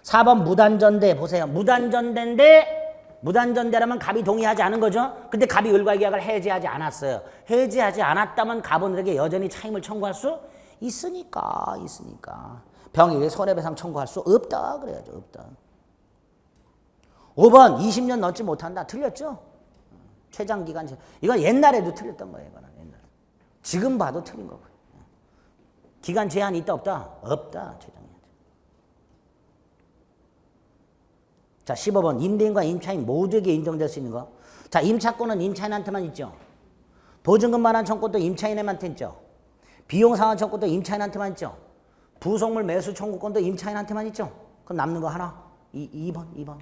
S1: 4번 무단전대 보세요. 무단전대라면 갑이 동의하지 않은 거죠. 근데 갑이 을과 계약을 해지하지 않았어요. 해지하지 않았다면 갑원들에게 여전히 차임을 청구할 수 있으니까. 병이 왜 손해배상 청구할 수 없다 그래야죠. 없다. 5번 20년 넘지 못한다. 틀렸죠? 최장기간. 이건 옛날에도 틀렸던 거예요. 이거는 옛날에. 지금 봐도 틀린 거고요. 기간 제한이 있다 없다? 없다. 최장기간. 자, 15번 임대인과 임차인 모두에게 인정될 수 있는 거. 자, 임차권은 임차인한테만 있죠. 보증금 반환 청구도 임차인한테 있죠. 비용 상환 청구도 임차인한테만 있죠. 부속물 매수 청구권도 임차인한테만 있죠. 그럼 남는 거 하나. 2번.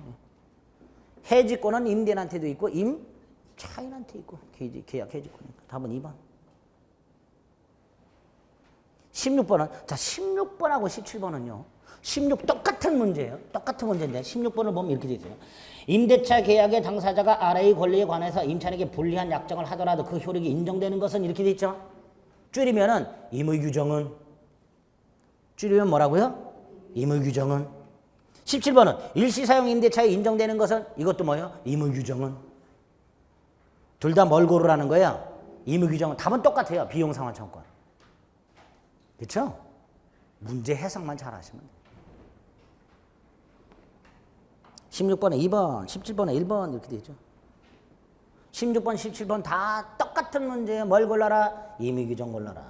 S1: 해지권은 임대인한테도 있고 임차인한테 있고. 계약 해지권이니까. 답은 2번. 16번은 자, 16번하고 17번은요. 16 똑같은 문제예요. 똑같은 문제인데 16번을 보면 이렇게 돼 있어요. 임대차 계약의 당사자가 아래의 권리에 관해서 임차인에게 불리한 약정을 하더라도 그 효력이 인정되는 것은 이렇게 돼 있죠. 줄이면은 임의규정은. 줄이면 뭐라고요? 임의규정은. 17번은 일시사용 임대차에 인정되는 것은 이것도 뭐예요? 임의규정은. 둘 다 뭘 고르라는 거예요? 임의규정은. 답은 똑같아요. 비용상환청구권. 그렇죠? 문제 해석만 잘 하시면 돼요. 16번에 2번, 17번에 1번 이렇게 되죠. 16번, 17번 다 똑같은 문제예요. 뭘 골라라? 임의규정 골라라.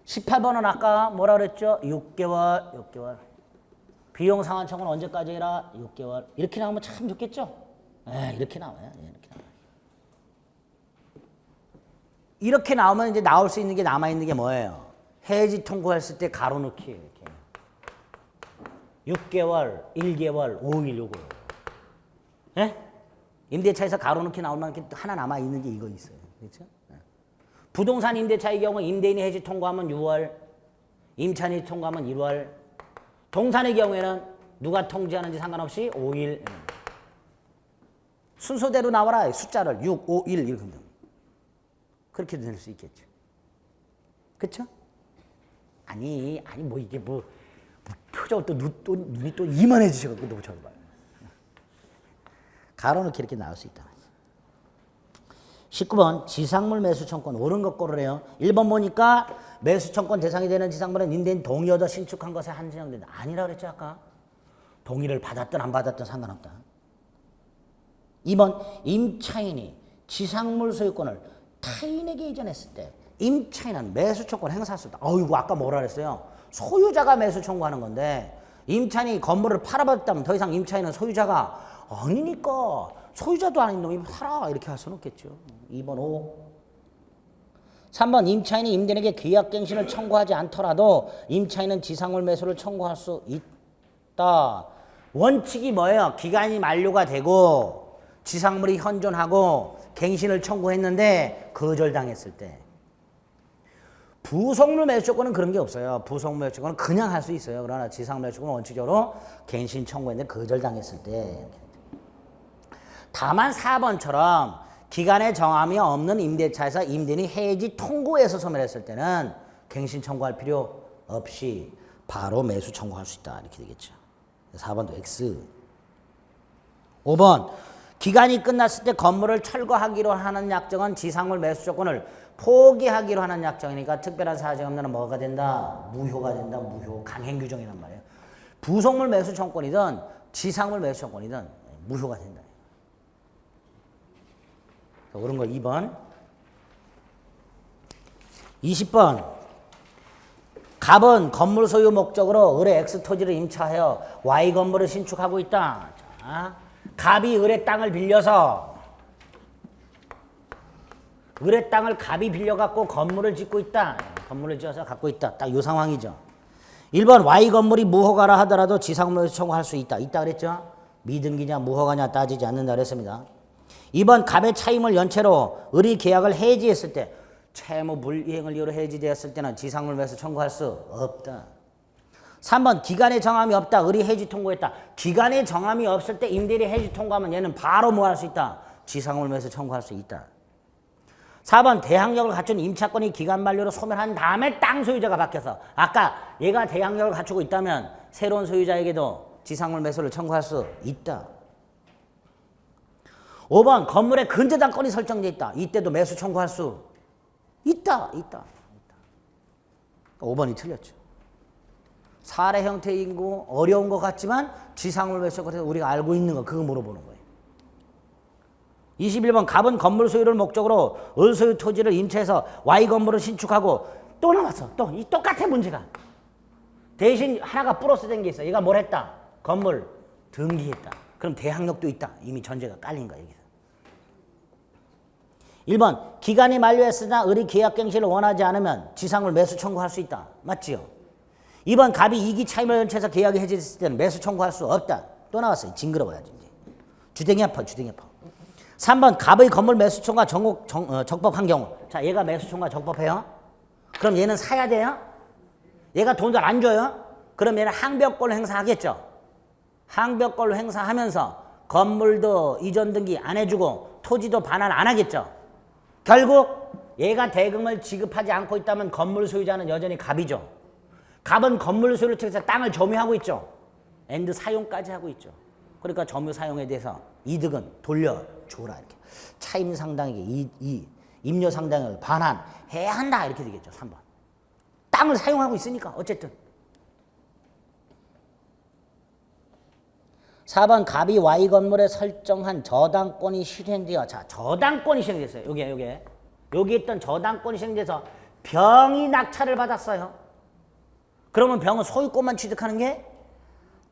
S1: 18번은 아까 뭐라 그랬죠? 6개월. 비용상환 청구는 언제까지 해라? 6개월. 이렇게 나오면 참 좋겠죠? 이렇게 나와요. 이렇게 나오면 이제 나올 수 있는 게 남아있는 게 뭐예요? 해지 통고했을 때 가로넣기. 이렇게. 6개월, 1개월, 5일 요거. 예? 임대차에서 가로넣기 나오면 하나 남아있는 게 이거 있어요. 그렇죠? 부동산 임대차의 경우 임대인이 해지 통고하면 6월, 임차인이 통고하면 1월, 동산의 경우에는 누가 통지하는지 상관없이 5일. 순서대로 나와라. 숫자를 6, 5, 1 이렇게. 그렇게 될 수 있겠죠. 그쵸? 아니 뭐 이게 뭐 표정 또 눈이 또 이만해지셔가지고 너무 저거 봐요. 가로놓기 이렇게 나올 수 있다. 19번 지상물 매수청권 옳은 것 고르래요. 1번 보니까 매수청권 대상이 되는 지상물은 임대인 동의 얻어 신축한 것에 한정된다. 아니라 그랬죠 아까. 동의를 받았든 안 받았든 상관없다. 2번 임차인이 지상물 소유권을 타인에게 이전했을 때 임차인은 매수청권 행사할 수 있다. 이거 아까 뭐라 그랬어요? 소유자가 매수 청구하는 건데 임차인이 건물을 팔아버렸다면 더 이상 임차인은 소유자가 아니니까 소유자도 아닌 놈이 팔아 이렇게 할 수는 없겠죠. 2번 5. 3번 임차인이 임대인에게 계약갱신을 청구하지 않더라도 임차인은 지상물 매수를 청구할 수 있다. 원칙이 뭐예요? 기간이 만료가 되고 지상물이 현존하고 갱신을 청구했는데 거절당했을 때. 부속물 매수권은 그런 게 없어요. 부속물 매수권은 그냥 할 수 있어요. 그러나 지상물 매수권은 원칙적으로 갱신 청구했는데 거절당했을 때. 다만 4번처럼 기간의 정함이 없는 임대차에서 임대인이 해지 통고해서 소멸했을 때는 갱신 청구할 필요 없이 바로 매수 청구할 수 있다. 이렇게 되겠죠. 4번도 X. 5번 기간이 끝났을 때 건물을 철거하기로 하는 약정은 지상물 매수 조건을 포기하기로 하는 약정이니까 특별한 사정 없는 뭐가 된다? 무효가 된다. 무효. 강행 규정이란 말이에요. 부속물 매수 청권이든 지상물 매수 청권이든 무효가 된다. 옳은 거 2번. 20번. 갑은 건물 소유 목적으로 을의 X 토지를 임차하여 Y 건물을 신축하고 있다. 자, 갑이 을의 땅을 빌려서 을의 땅을 갑이 빌려갖고 건물을 짓고 있다. 건물을 지어서 갖고 있다. 딱 이 상황이죠. 1번 Y 건물이 무허가라 하더라도 지상물에서 청구할 수 있다. 있다 그랬죠. 미등기냐 무허가냐 따지지 않는다 그랬습니다. 2번 갑의 차임을 연체로 을이 계약을 해지했을 때 채무 불이행을 이유로 해지되었을 때는 지상물 매수 청구할 수 없다. 3번 기간의 정함이 없다. 을이 해지 통고했다. 기간의 정함이 없을 때 임대인이 해지 통고하면 얘는 바로 뭐 할 수 있다. 지상물 매수 청구할 수 있다. 4번 대항력을 갖춘 임차권이 기간 만료로 소멸한 다음에 땅 소유자가 바뀌어서 아까 얘가 대항력을 갖추고 있다면 새로운 소유자에게도 지상물 매수를 청구할 수 있다. 5번 건물에 근저당권이 설정돼 있다. 이때도 매수 청구할 수 있다. 5번이 틀렸죠. 사례 형태인 거 어려운 것 같지만 지상물 매수 그래서 우리가 알고 있는 거 그거 물어보는 거예요. 21번 갑은 건물 소유를 목적으로 을 소유 토지를 임차해서 Y 건물을 신축하고 또 나왔어. 또 이 똑같은 문제가. 대신 하나가 플러스 된 게 있어. 얘가 뭘 했다? 건물 등기했다. 그럼 대항력도 있다. 이미 전제가 깔린 거야. 여기서. 1번 기간이 만료했으나 을이 계약갱신을 원하지 않으면 지상물 매수 청구할 수 있다. 맞지요? 2번 갑이 이기 차임을 연체해서 계약이 해지됐을 때는 매수 청구할 수 없다. 또 나왔어요. 징그러워야지. 주댕이 아파. 3번 갑의 건물 매수 청구가 적법한 경우. 자, 얘가 매수 청구가 적법해요? 그럼 얘는 사야 돼요? 얘가 돈을 안 줘요? 그럼 얘는 항변권을 행사하겠죠? 항변권을 행사하면서 건물도 이전 등기 안 해주고 토지도 반환 안 하겠죠? 결국 얘가 대금을 지급하지 않고 있다면 건물 소유자는 여전히 갑이죠. 갑은 건물 소유를 통해서 땅을 점유하고 있죠. 앤드 사용까지 하고 있죠. 그러니까 점유 사용에 대해서 이득은 돌려줘라. 이렇게 차임 상당에게 임료 상당을 반환해야 한다. 이렇게 되겠죠. 3번. 땅을 사용하고 있으니까 어쨌든. 4번 갑이 Y 건물에 설정한 저당권이 실행되어. 자, 저당권이 실행됐어요. 여기 있던 저당권이 실행돼서 병이 낙찰을 받았어요. 그러면 병은 소유권만 취득하는 게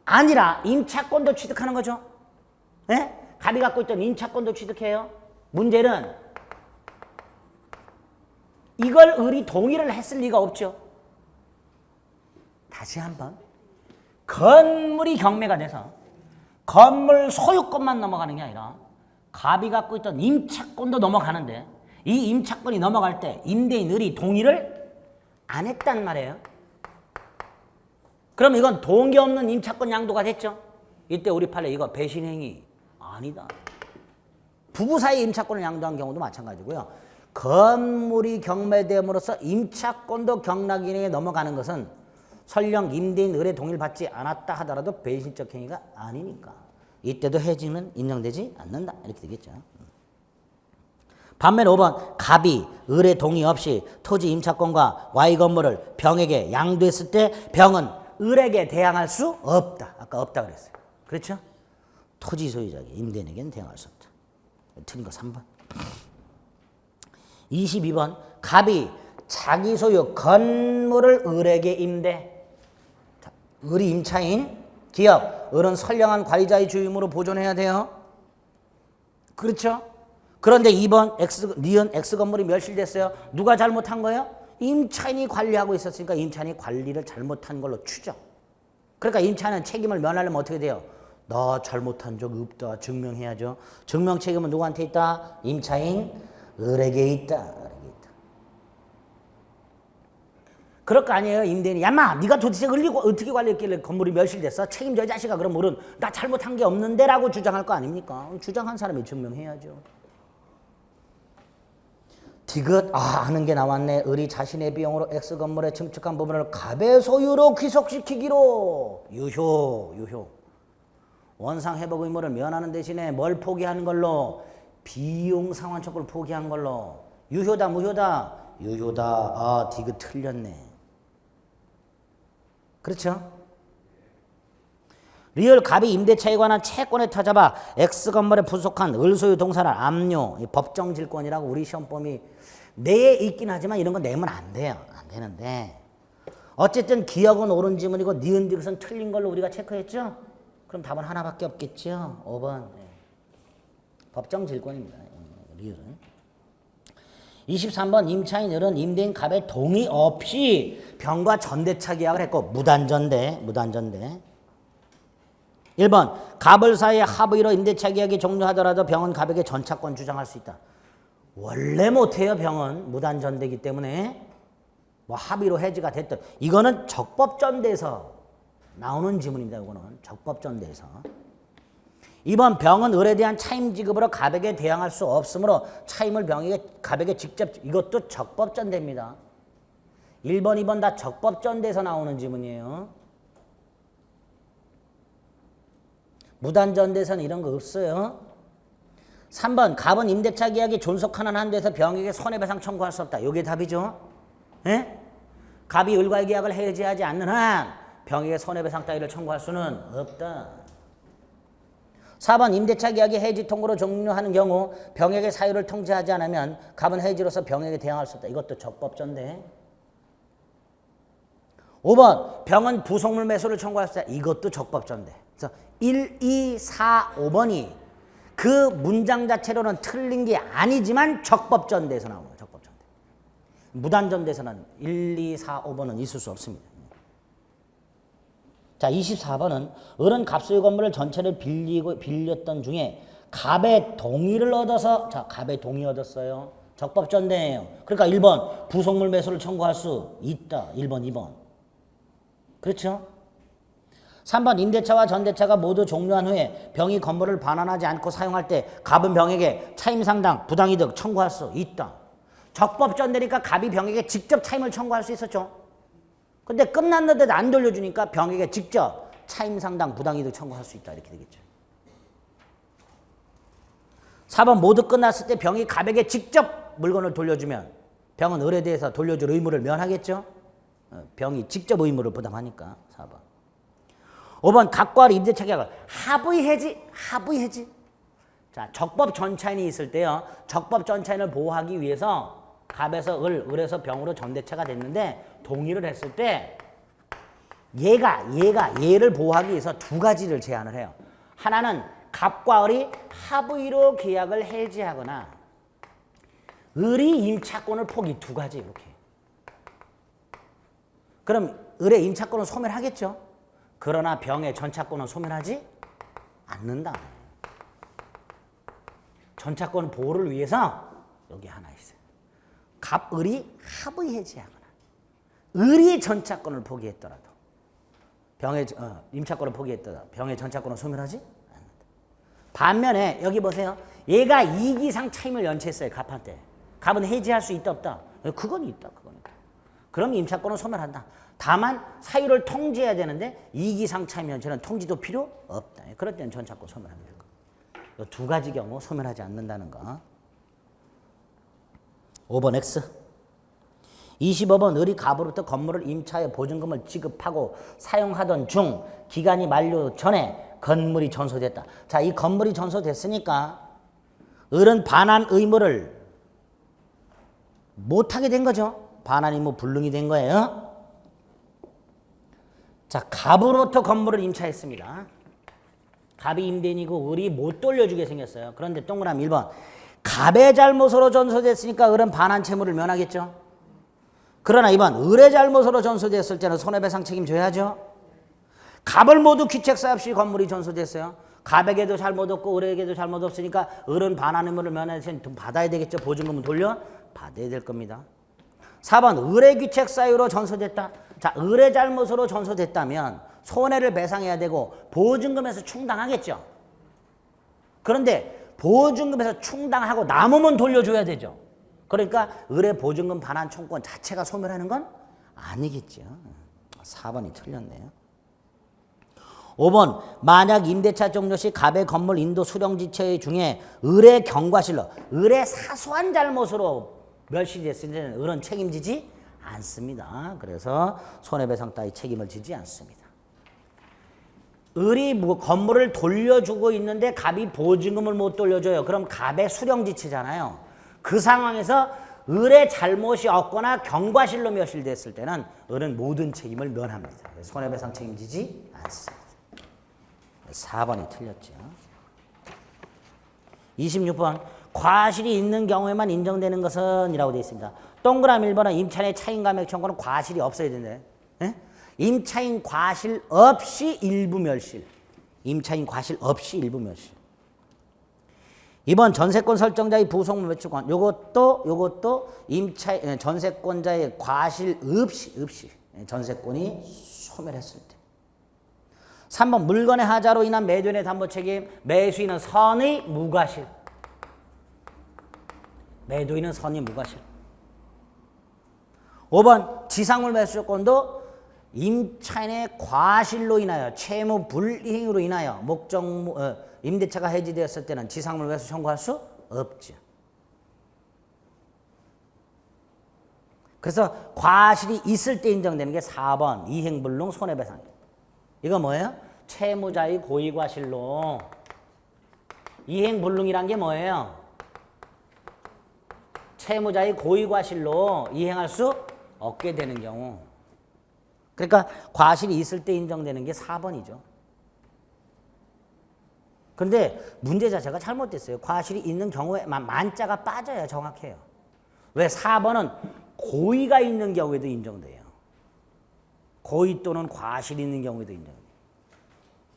S1: 아니라 임차권도 취득하는 거죠. 네? 갑이 갖고 있던 임차권도 취득해요. 문제는 이걸 을이 동의를 했을 리가 없죠. 다시 한번. 건물이 경매가 돼서 건물 소유권만 넘어가는 게 아니라 갑이 갖고 있던 임차권도 넘어가는데 이 임차권이 넘어갈 때 임대인 을이 동의를 안 했단 말이에요. 그럼 이건 동의 없는 임차권 양도가 됐죠. 이때 우리 판례 이거 배신행위 아니다. 부부 사이 임차권을 양도한 경우도 마찬가지고요. 건물이 경매됨으로써 임차권도 경락인에게 넘어가는 것은 설령 임대인 의뢰 동의를 받지 않았다 하더라도 배신적 행위가 아니니까 이때도 해지는 인정되지 않는다. 이렇게 되겠죠. 반면 5번 갑이 의뢰 동의 없이 토지 임차권과 Y 건물을 병에게 양도했을 때 병은 을에게 대항할 수 없다. 아까 없다 그랬어요. 그렇죠? 토지 소유자에게 임대인에게는 대항할 수 없다. 틀린 거 3번. 22번 갑이 자기 소유 건물을 을에게 임대. 을이 임차인 기업, 을은 선량한 관리자의 주임으로 보존해야 돼요. 그렇죠? 그런데 2번 니은 X 건물이 멸실됐어요. 누가 잘못한 거예요? 임차인이 관리하고 있었으니까 임차인이 관리를 잘못한 걸로 추정. 그러니까 임차인은 책임을 면하려면 어떻게 돼요? 나 잘못한 적 없다. 증명해야죠. 증명 책임은 누구한테 있다? 임차인 을에게 있다. 그럴 거 아니에요. 임대인이 야마 네가 도대체 을리고 어떻게 관리했길래 건물이 멸실됐어? 책임져 이 자식아. 그럼 을은 나 잘못한 게 없는데 라고 주장할 거 아닙니까? 주장한 사람이 증명해야죠. 디귿 아는 게 나왔네. 을이 자신의 비용으로 X건물에 증축한 부분을 갑의 소유로 귀속시키기로. 유효. 원상회복 의무를 면하는 대신에 뭘 포기하는 걸로? 비용 상환촉구를 포기한 걸로. 유효다 무효다? 유효다. 아 디귿 틀렸네. 그렇죠? 리을 갑이 임대차에 관한 채권을 터잡아 X건물에 부속한 을소유 동산을 압류. 법정질권이라고 우리 시험범위 내에 있긴 하지만 이런 거 내면 안 돼요. 안 되는데 어쨌든 기억은 옳은 지문이고 니은 디귿은 틀린 걸로 우리가 체크했죠? 그럼 답은 하나밖에 없겠죠? 5번. 법정질권입니다. 리을은. 23번 임차인 을은 임대인 갑의 동의 없이 병과 전대차 계약을 했고 무단전대. 1번 갑을 사이에 합의로 임대차 계약이 종료하더라도 병은 갑에게 전차권 주장할 수 있다. 원래 못해요. 병은 무단전대이기 때문에 뭐 합의로 해지가 됐든 이거는 적법전대에서 나오는 지문입니다. 이거는 적법전대에서. 2번 병은 을에 대한 차임 지급으로 갑에게 대항할 수 없으므로 차임을 갑에게 직접. 이것도 적법전대입니다. 1번 2번 다 적법전대에서 나오는 지문이에요. 무단전대에서는 이런 거 없어요. 3번 갑은 임대차 계약이 존속하는 한도에서 병에게 손해배상 청구할 수 없다. 이게 답이죠. 예? 갑이 을과의 계약을 해지하지 않는 한 병에게 손해배상 따위를 청구할 수는 없다. 4번 임대차 계약이 해지 통고로 종료하는 경우 병에게 사유를 통지하지 않으면 갑은 해지로서 병에게 대항할 수 없다. 이것도 적법전대. 5번 병은 부속물 매수를 청구할 수 있다. 이것도 적법전대. 그래서 1, 2, 4, 5번이 그 문장 자체로는 틀린 게 아니지만 적법전대에서 나오는 거예요. 적법전대. 무단전대에서는 1, 2, 4, 5번은 있을 수 없습니다. 자, 24번은 을은 갑소유 건물을 전체를 빌렸던 중에 갑의 동의를 얻어서, 자, 갑의 동의 얻었어요. 적법전대예요. 그러니까 1번 부속물 매수를 청구할 수 있다. 1번, 2번. 그렇죠? 3번 임대차와 전대차가 모두 종료한 후에 병이 건물을 반환하지 않고 사용할 때 갑은 병에게 차임상당, 부당이득 청구할 수 있다. 적법전대니까 갑이 병에게 직접 차임을 청구할 수 있었죠. 근데 끝났는데도 안 돌려주니까 병에게 직접 차임상당, 부당이득 청구할 수 있다. 이렇게 되겠죠. 4번 모두 끝났을 때 병이 갑에게 직접 물건을 돌려주면 병은 을에 대해서 돌려줄 의무를 면하겠죠. 병이 직접 의무를 부담하니까. 4번. 5번 갑과 을 임대차 계약을 합의해지. 자, 적법 전차인이 있을 때요. 적법 전차인을 보호하기 위해서 갑에서 을에서 병으로 전대차가 됐는데 동의를 했을 때 얘를 보호하기 위해서 두 가지를 제안을 해요. 하나는 갑과 을이 합의로 계약을 해지하거나 을이 임차권을 포기. 두 가지 이렇게. 그럼 을의 임차권은 소멸하겠죠. 그러나 병의 전차권은 소멸하지 않는다. 전차권 보호를 위해서 여기 하나 있어요. 갑, 을이 합의 해지하거나 을이 전차권을 포기했더라도 병의 임차권을 포기했더라도 병의 전차권은 소멸하지 않는다. 반면에 여기 보세요. 얘가 2기 이상 차임을 연체했어요. 갑한테. 갑은 해지할 수 있다 없다? 그건 있다. 그건 있다. 그럼 임차권은 소멸한다. 다만 사유를 통지해야 되는데 이기상차면 저는 통지도 필요 없다. 그럴 때는 전차권 소멸합니다. 이 두 가지 경우 소멸하지 않는다는 거. 5번 X. 25번 을이 갑으로부터 건물을 임차해 보증금을 지급하고 사용하던 중 기간이 만료 전에 건물이 전소됐다. 자, 이 건물이 전소됐으니까 을은 반환 의무를 못하게 된 거죠. 반환 의무 불능이 된 거예요. 자, 갑으로부터 건물을 임차했습니다. 갑이 임대인이고 을이 못 돌려주게 생겼어요. 그런데 동그라미 1번. 갑의 잘못으로 전소됐으니까 을은 반환 채무를 면하겠죠. 그러나 2번. 을의 잘못으로 전소됐을 때는 손해배상 책임져야죠. 갑을 모두 귀책사 없이 건물이 전소됐어요. 갑에게도 잘못 없고 을에게도 잘못 없으니까 을은 반환 의무를 면해서 받아야 되겠죠. 보증금은 돌려 받아야 될 겁니다. 4번. 을의 귀책 사유로 전소됐다. 자, 을의 잘못으로 전소됐다면 손해를 배상해야 되고 보증금에서 충당하겠죠. 그런데 보증금에서 충당하고 남으면 돌려줘야 되죠. 그러니까 을의 보증금 반환 청구권 자체가 소멸하는 건 아니겠죠. 4번이 틀렸네요. 5번. 만약 임대차 종료 시 갑의 건물 인도 수령지체 중에 을의 경과실로 을의 사소한 잘못으로 멸시됐을 때는 을은 책임지지 않습니다. 그래서 손해배상 따위 책임을 지지 않습니다. 을이 건물을 돌려주고 있는데 갑이 보증금을 못 돌려줘요. 그럼 갑의 수령지체잖아요. 그 상황에서 을의 잘못이 없거나 경과실로 멸실됐을 때는 을은 모든 책임을 면합니다. 손해배상 책임지지 않습니다. 4번이 틀렸죠. 26번. 과실이 있는 경우에만 인정되는 것은 이라고 되어 있습니다. 동그라미 1번은 임차인의 차인감액 청구는 과실이 없어야 된대. 예? 임차인 과실 없이 일부 멸실. 임차인 과실 없이 일부 멸실. 2번 전세권 설정자의 부속 매출권. 요것도 전세권자의 과실 없이 전세권이 소멸했을 때. 3번 물건의 하자로 인한 매도인의 담보 책임. 매수인은 선의 무과실. 매도인은 선의 무과실. 5번 지상물 매수 조건도 임차인의 과실로 인하여 채무 불이행으로 인하여 임대차가 해지되었을 때는 지상물 매수 청구할 수 없죠. 그래서 과실이 있을 때 인정되는 게 4번 이행불능 손해배상이에요. 이거 뭐예요? 채무자의 고의과실로. 이행불능이란 게 뭐예요? 채무자의 고의과실로 이행할 수 없게 되는 경우. 그러니까 과실이 있을 때 인정되는 게 4번이죠. 그런데 문제 자체가 잘못됐어요. 과실이 있는 경우에만 만자가 빠져야 정확해요. 왜? 4번은 고의가 있는 경우에도 인정돼요. 고의 또는 과실이 있는 경우에도 인정돼요.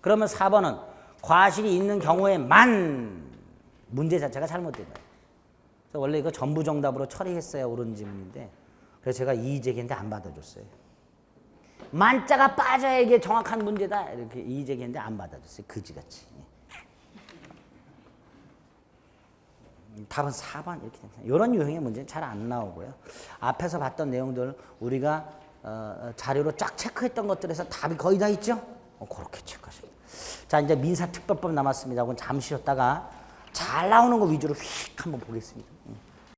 S1: 그러면 4번은 과실이 있는 경우에만 문제 자체가 잘못된 거예요. 그래서 원래 이거 전부 정답으로 처리했어야 옳은 지문인데 그래서 제가 이의제기했는데 안 받아줬어요. 만자가 빠져야 이게 정확한 문제다 이렇게 이의제기했는데 안 받아줬어요. 그지같이. 답은 4번 이렇게 됩니다. 이런 유형의 문제는 잘 안 나오고요. 앞에서 봤던 내용들 우리가 자료로 쫙 체크했던 것들에서 답이 거의 다 있죠? 그렇게 체크하십니다. 자, 이제 민사특별법 남았습니다. 그건 잠시 쉬었다가 잘 나오는 거 위주로 휙 한번 보겠습니다.